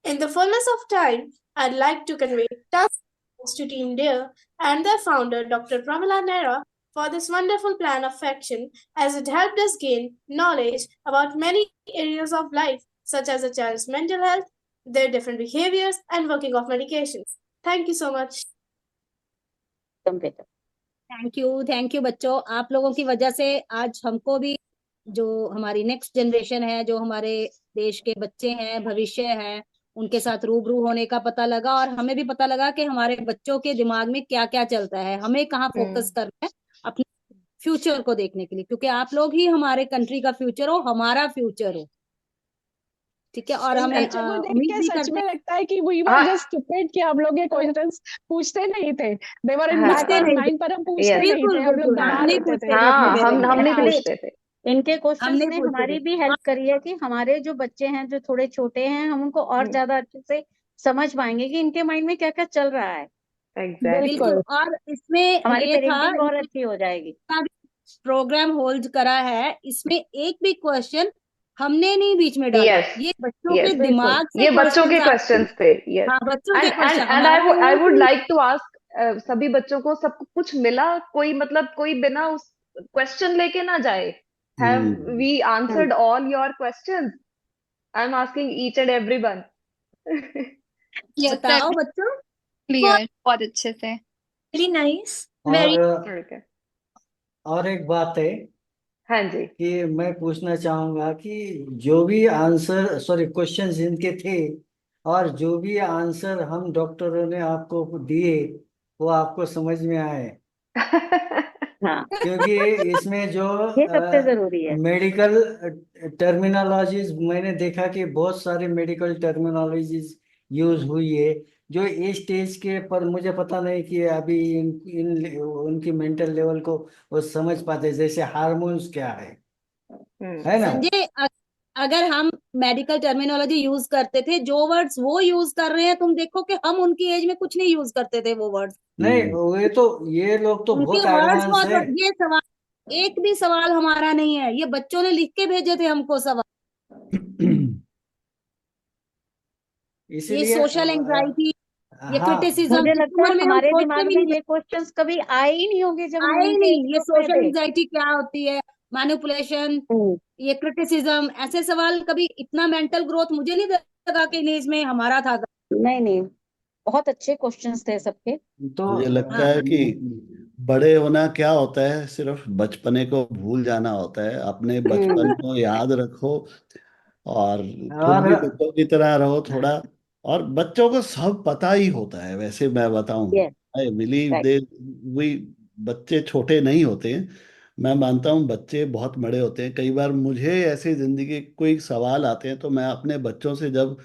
In the fullness of time, I'd like to convey thanks to Team Dear and their founder, Dr. Pramila Nehra, for this wonderful plan of action, as it helped us gain knowledge about many areas of life, such as a child's mental health, their different behaviors, and working of medications. Thank you so much. Thank you बच्चों, आप लोगों की वजह से आज हमको भी, जो हमारी नेक्स्ट जनरेशन है, जो हमारे देश के बच्चे हैं, भविष्य है, उनके साथ रूबरू होने का पता लगा। और हमें भी पता लगा कि हमारे बच्चों के दिमाग में क्या क्या चलता है, हमें कहाँ फोकस करना है अपने फ्यूचर को देखने के लिए, क्योंकि आप लोग ही हमारे कंट्री का फ्यूचर हो, हमारा फ्यूचर हो। ठीक है। और इन हमें बच्चों को देख उम्मीद के भी सच करते में हैं। लगता है कि वी वर हाँ जस्ट स्टूपिड, कि हम लोग ये क्वेश्चंस पूछते नहीं थे। दे वर इन हाँ बैक पूछते ऑफ नहीं थे, माइंड, पर हम पूछते यस नहीं बिल्कुल थे, हम लोग बिल्कुल दबा हम नहीं देते थे पूछते कि थे अपनी हाँ, अपने दे हम देंगे। नहीं एक्चुअली पूछते थे। इनके हम क्वेश्चंस नहीं ने पूछते हमारी थे। भी हेल्प करी है कि हमारे जो बच्चे हैं जो थोड़े छोटे हैं, हम उनको और ज्यादा अच्छे से समझ पाएंगे कि इनके माइंड में क्या क्या चल रहा है। एग्जैक्टली। बिल्कुल। और इसमें हमारी ये था, पेरेंटिंग बहुत अच्छी हो जाएगी। प्रोग्राम होल्ड करा है, इसमें एक भी क्वेश्चन हमने नहीं बीच में डाला, यस ये बच्चों के यस, बिल्कुल। दिमाग से ये बच्चों के क्वेश्चंस आते हैं। क्वेश्चंस थे। यस। हाँ, बच्चों एंड के एंड क्वेश्चन एंड हमारे आई वो वुड नहीं। लाइक टू आस्क सभी बच्चों को सब कुछ मिला, कोई मतलब कोई बिना उस क्वेश्चन लेके ना जाए। Have we answered all your questions? I am asking each and everyone. Yes बताओ बच्चों। क्लियर, बहुत अच्छे से। Very nice, very. और और एक बात है हाँ जी। कि मैं पूछना चाहूंगा कि जो भी आंसर, सॉरी, क्वेश्चंस इनके थे, और जो भी आंसर हम डॉक्टरों ने आपको दिए, वो आपको समझ में आए? हाँ, क्योंकि इसमें जो ये सबसे जरूरी है। मेडिकल टर्मिनोलॉजीज, मैंने देखा कि बहुत सारे मेडिकल टर्मिनोलॉजीज यूज हुई है, जो इस स्टेज के पर मुझे पता नहीं कि अभी उनकी मेंटल लेवल को वो समझ पाते, जैसे हार्मोन्स क्या है ना। संजय, अगर हम मेडिकल टर्मिनोलॉजी यूज करते थे, जो वर्ड्स वो यूज कर रहे हैं, तुम देखो कि हम उनकी एज में कुछ नहीं यूज करते थे वो वर्ड्स। नहीं, ये लोग तो उनके बहुत वर्ड्स एडवांस है। ये सवाल, एक भी सवाल हमारा नहीं है, ये बच्चों ने लिख के भेजे थे हमको सवाल। ये इसीलिए सोशल एंजाइटी, ये हाँ, क्रिटिसिज्म, मुझे इस लगता है उम्र में हम हमारे सोचते दिमाग भी में नहीं ये क्वेश्चंस कभी आए ही नहीं होंगे जब हम आए ही उनके एज नहीं। ये ग्रुप में सोशल थे। एंजाइटी क्या होती है, मैनिपुलेशन, हम्म, ये ऐसे सवाल कभी इतना मेंटल ग्रोथ मुझे नहीं लगा कि नहीं इसमें हमारा था। नहीं नहीं, बहुत अच्छे क्वेश्चंस थे सबके। तो मुझे लगता हाँ है कि बड़े होना क्या होता है, सिर्फ बचपने को भूल जाना होता है। अपने बचपन को याद रखो और खुद और भी बच्चों की तरह रहो थोड़ा। और बच्चों को सब पता ही होता है, वैसे मैं बताऊं, yes, I believe right. They we बच्चे छोटे नहीं होते हैं। मैं मानता हूँ बच्चे बहुत बड़े होते हैं। कई बार मुझे ऐसे जिंदगी के कोई सवाल आते हैं तो मैं अपने बच्चों से जब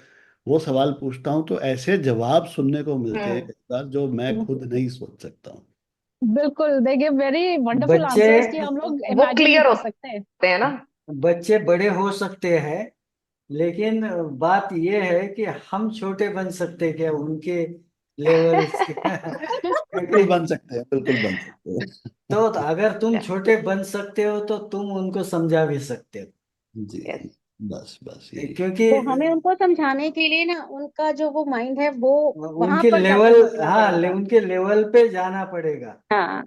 वो सवाल पूछता हूँ तो ऐसे जवाब सुनने को मिलते हैं कई बार जो मैं खुद नहीं सोच सकता हूँ। बिल्कुल, दे गिव वेरी वंडरफुल बच्चे आंसर्स कि हम लोग वो इमेजिन नहीं क्लियर कर सकते। होते हैं ना। बच्चे बड़े हो सकते हैं, लेकिन बात यह है कि हम छोटे बन सकते हैं क्या उनके लेवल के? बिल्कुल बन सकते हैं, बिल्कुल बन सकते तो हैं। अगर तुम छोटे बन सकते हो तो तुम उनको समझा भी सकते हो, जी, बस बस यही। क्योंकि तो हमें उनको समझाने के लिए ना उनका जो वो माइंड है वो वहां उनके पर लेवल, जाकर रोकना हाँ, पड़ेगा। उनके लेवल पे जाना पड़ेगा। हाँ,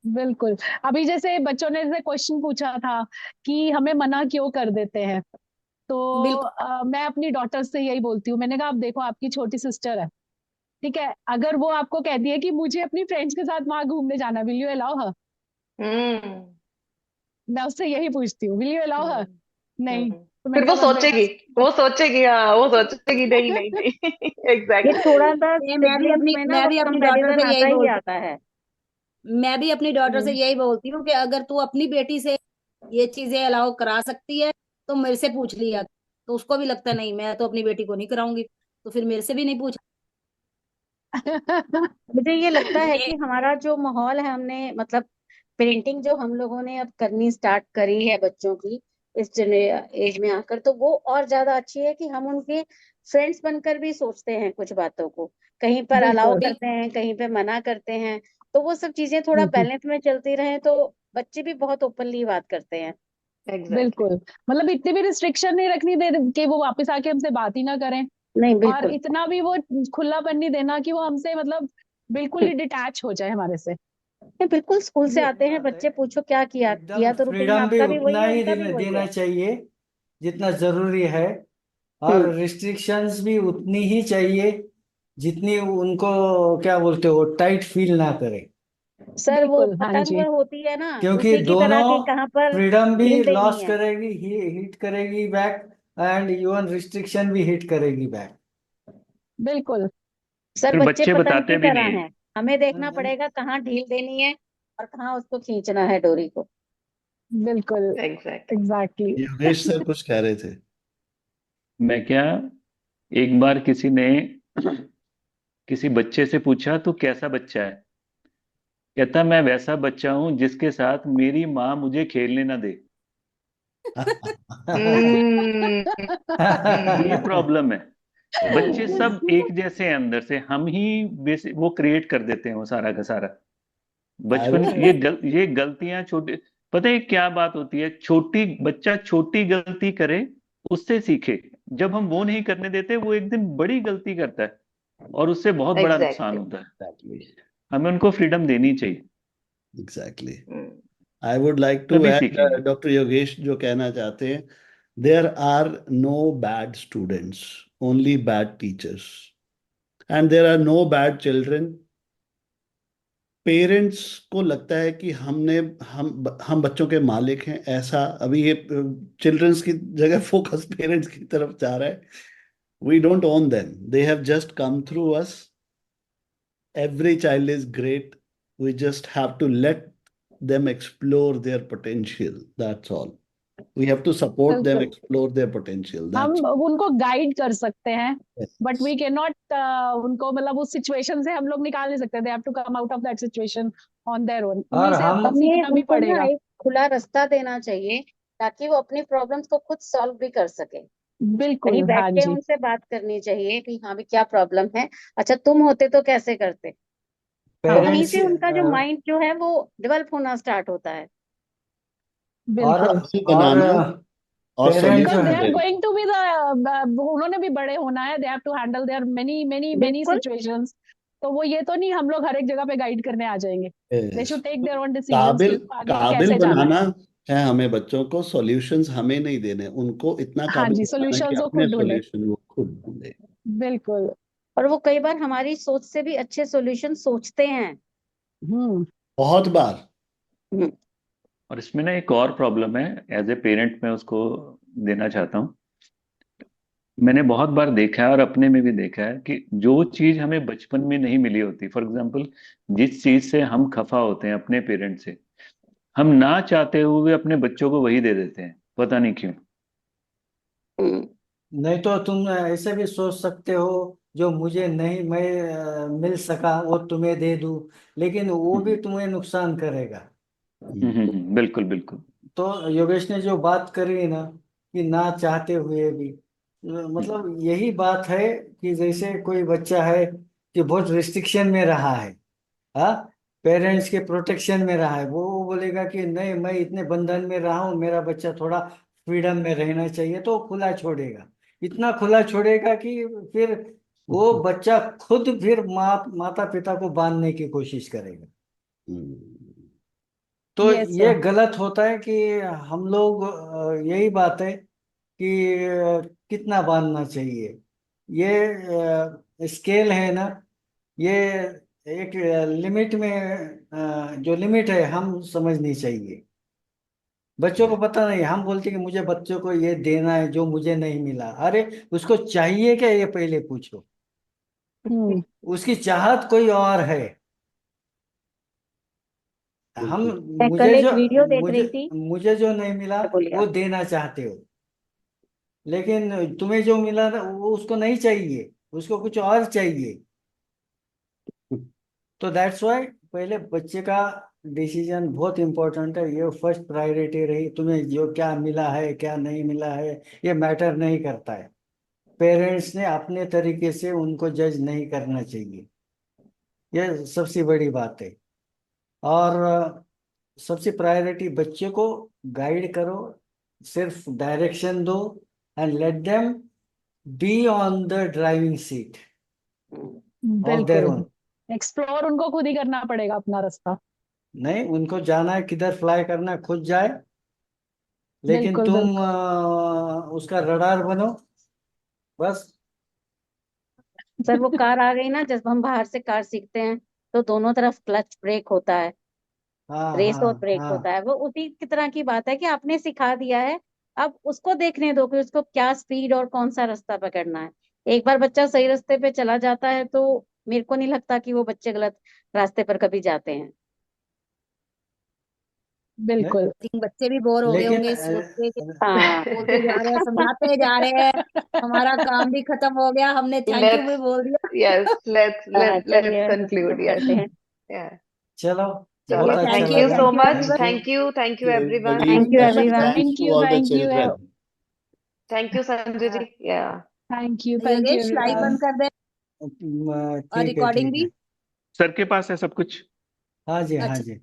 बिल्कुल। अभी जैसे बच्चों ने जैसे क्वेश्चन पूछा था कि हमें मना क्यों कर देते हैं, तो बिल्कुल मैं अपनी डॉटर से यही बोलती हूँ। मैंने कहा, आप देखो, आपकी छोटी सिस्टर है, ठीक है, अगर वो आपको कह दिए कि मुझे अपनी फ्रेंड्स के साथ वहां घूमने जाना, विल यू अलाउ हर? हम्म। मैं उससे यही पूछती हूँ, विल यू अलाउ हर? नहीं, तो फिर मैंने वो कहा बस बेटा सोचेगी, हाँ वो सोचेगी, नहीं नहीं नहीं। ये एग्जैक्टली। थोड़ा सा मैं भी सिबलिंग्स अपनी में ना मैं वो भी अपनी डॉटर कंपैरिजन से आता यही ही बोलती आता है। मैं भी अपनी डॉटर से हम्म। यही बोलती हूँ कि अगर तू अपनी बेटी से ये चीजें अलाउ करा सकती है तो मेरे से पूछ लिया। तो उसको भी लगता है नहीं, मैं तो अपनी बेटी को नहीं कराऊंगी, तो फिर मेरे से भी नहीं पूछ। मुझे ये लगता है ये कि हमारा जो माहौल है, हमने मतलब पेरेंटिंग जो हम लोगों ने अब करनी स्टार्ट करी है बच्चों की इस एज में आकर, तो वो और ज्यादा अच्छी है कि हम उनके फ्रेंड्स बनकर भी सोचते हैं कुछ बातों को, कहीं पर अलाउ बिल्कुल। करते हैं, कहीं पे मना करते हैं। तो वो सब चीजें थोड़ा हम्म। बैलेंस में चलती रहे तो बच्चे भी बहुत ओपनली बात करते हैं। एग्जैक्टली। बिल्कुल, मतलब इतनी भी रिस्ट्रिक्शन नहीं रखनी दे कि वो वापस आके हमसे बात ही ना करें, नहीं, और बिल्कुल। इतना भी वो खुलापन नहीं देना कि वो हमसे मतलब बिल्कुल ही डिटैच हो जाए हमारे से। नहीं, बिल्कुल स्कूल से ये आते हैं बात है, बच्चे, पूछो क्या किया, एकदम किया तो रूटीन में फ्रीडम भी आपका भी वही उतना है, ही उनका भी वही देना है। चाहिए जितना जरूरी है, और हम्म। रिस्ट्रिक्शंस भी उतनी ही चाहिए जितनी उनको क्या बोलते हो टाइट फील ना करे। सर वो बिल्कुल, हाँ पतंग जी। होती है ना, क्योंकि उसी की तरह दोनों की कहाँ पर फ्रीडम भी ढील देनी लॉस है। करेगी, हिट करेगी बैक, एंड इवन रिस्ट्रिक्शन भी हिट करेगी बैक। बिल्कुल। सर फिर बच्चे बच्चे पतंग बताते की भी नहीं तरह है। हैं, हमें देखना पड़ेगा कहाँ ढील देनी है और कहाँ उसको खींचना है डोरी को। बिल्कुल। एग्जैक्टली। एग्जैक्टली। योगेश सर कुछ कह रहे थे। मैं क्या, एक बार किसी ने किसी बच्चे से पूछा तू कैसा बच्चा है? कहता मैं वैसा बच्चा हूं जिसके साथ मेरी माँ मुझे खेलने ना दे। हम्म। ये प्रॉब्लम है। बच्चे सब एक जैसे हैं अंदर से, हम ही बेसिक वो क्रिएट कर देते हैं वो सारा का सारा। आई बचपन वुड ये गलतियां छोटी, पता है क्या बात होती है, छोटी बच्चा छोटी गलती करे उससे सीखे। जब हम वो नहीं करने देते वो एक दिन बड़ी गलती करता है और उससे बहुत बड़ा नुकसान एग्जैक्टली। होता है। हमें उनको फ्रीडम देनी चाहिए, exactly. I would like to तभी ऐड सीखेंगे। डॉक्टर योगेश जो कहना चाहते हैं, there are no bad students, only bad teachers, and there are no bad children. Parents को लगता है कि हम बच्चों के मालिक हैं, ऐसा अभी ये चिल्ड्रंस की जगह फोकस पेरेंट्स की तरफ जा रहा है। We don't own them, they have just come through us. Every child is great. We just have to let them explore their potential. That's all. We have to support them बिल्कुल, explore their potential. हम That's उनको guide कर सकते हैं, but it. We can not उनको मतलब उस situation से हम लोग निकाल नहीं सकते। They have to come out of that situation on their own, और उन्हीं से हम हमें सीखना भी उनको ना पड़ेगा। एक खुला रास्ता देना चाहिए ताकि वो अपनी प्रॉब्लम्स को खुद सॉल्व भी कर सके। कहीं बिल्कुल, बैठ हाँ के जी। उनसे बात करनी चाहिए कि हाँ भी क्या प्रॉब्लम है, अच्छा तुम होते तो कैसे करते। तो हाँ, वहीं पेरेंट्स से उनका जो माइंड जो है वो डेवलप होना स्टार्ट होता है। और बिल्कुल। और बनाना और पेरेंट जो बिकॉज दे है, are solution going to be the, उन्होंने भी बड़े होना है, they have to handle their many many many बिल्कुल। सिचुएशंस। तो वो ये तो नहीं हम लोग हर एक जगह पे गाइड करने आ जाएंगे। दे देना, should take their own decisions काबिल कि आगे काबिल कैसे जाना है। बनाना है हमें। बच्चों को सॉल्यूशंस हमें नहीं देने, उनको इतना हाँ काबिल जी, बनाना है कि सॉल्यूशंस वो अपने खुद ढूंढे। सॉल्यूशन वो खुद ढूंढे। बिल्कुल। और वो कई बार हमारी सोच से भी अच्छे सॉल्यूशन सोचते हैं। हम्म। बहुत बार। हम्म। और इसमें ना एक और प्रॉब्लम है, एज ए पेरेंट मैं उसको देना चाहता हूँ। मैंने बहुत बार देखा है और अपने में भी देखा है कि जो चीज हमें बचपन में नहीं मिली होती, फॉर एग्जाम्पल जिस चीज से हम खफा होते हैं अपने पेरेंट्स से, हम ना चाहते हुए अपने बच्चों को वही दे देते हैं, पता नहीं क्यों। हम्म। नहीं तो तुम ऐसे भी सोच सकते हो जो मुझे नहीं मैं मिल सका वो तुम्हें दे दूं, लेकिन वो भी हम्म तुम्हें नुकसान करेगा। बिल्कुल बिल्कुल। तो योगेश ने जो बात करी ना कि ना चाहते हुए भी, हम्म मतलब यही बात है कि जैसे कोई बच्चा है कि बहुत रिस्ट्रिक्शन में रहा है, हाँ, पेरेंट्स के प्रोटेक्शन में रहा है, वो बोलेगा कि नहीं मैं इतने बंधन में रहा हूँ, मेरा बच्चा थोड़ा फ्रीडम में रहना चाहिए, तो खुला छोड़ेगा। इतना खुला छोड़ेगा कि फिर वो बच्चा खुद फिर माता पिता को बांधने की कोशिश करेगा। तो यस ये सर। गलत होता है कि हम लोग यही बात है कि कितना बांधना चाहिए। ये स्केल है ना, ये एक लिमिट में, जो लिमिट है हम समझनी चाहिए। बच्चों को पता नहीं, हम बोलते कि मुझे बच्चों को ये देना है जो मुझे नहीं मिला। अरे उसको चाहिए क्या, ये पहले पूछो। हम्म उसकी चाहत कोई और है। हम बिल्कुल। मैं मुझे कल एक जो वीडियो देख मुझे रही थी। मुझे जो नहीं मिला बोलिए वो आप। देना चाहते हो, लेकिन तुम्हें जो मिला ना वो उसको नहीं चाहिए, उसको कुछ और चाहिए। तो दैट्स वाई पहले बच्चे का डिसीजन बहुत इंपॉर्टेंट है। ये फर्स्ट प्रायोरिटी रही। तुम्हें जो क्या मिला है क्या नहीं मिला है ये मैटर नहीं करता है। पेरेंट्स ने अपने तरीके से उनको जज नहीं करना चाहिए, ये सबसे बड़ी बात है। और सबसे प्रायोरिटी बच्चे को गाइड करो, सिर्फ डायरेक्शन दो, and let them be on the driving seat of their बिल्कुल। ओन। एक्सप्लोर उनको खुद ही करना पड़ेगा अपना रास्ता। नहीं, उनको जाना है किधर फ्लाई करना है खुद जाए, लेकिन बिल्कुल तुम बिल्कुल। उसका रडार बनो बस। सर वो कार आ गई ना, जब हम बाहर से कार सीखते हैं तो दोनों तरफ क्लच ब्रेक होता है, हाँ रेस और हाँ ब्रेक होता हाँ। है। वो उसी की तरह की बात है कि आपने सिखा दिया है, अब उसको देखने दो कि उसको क्या स्पीड और कौन सा रास्ता पकड़ना है। एक बार बच्चा सही रास्ते पे चला जाता है तो मेरे को नहीं लगता कि वो बच्चे गलत रास्ते पर कभी जाते हैं। नहीं, बिल्कुल। थिंक बच्चे भी बोर हो गए लेकिन होंगे सोच के कि हाँ। बोलते जा रहे हैं, समझाते जा रहे हैं, हमारा काम भी खत्म हो गया, हमने थैंक यू भी Let's, बोल दिया। yes, let's चलिए conclude. खत्म Yes. करते हैं। Yeah. चलो, चलिए, बहुत Chalo. अच्छा Thank you so लगा। Thank much. You thank everyone. You. Thank you everyone. Thank you thank you everyone. बच्चे। Thank you thank you. Thank you Sanjay ji. Yeah. Thank you Yogesh live everyone. बंद कर दे और ठीक है recording ठीक भी। है। सर के पास है सब कुछ। हाँ जी हाँ अच्छा जी।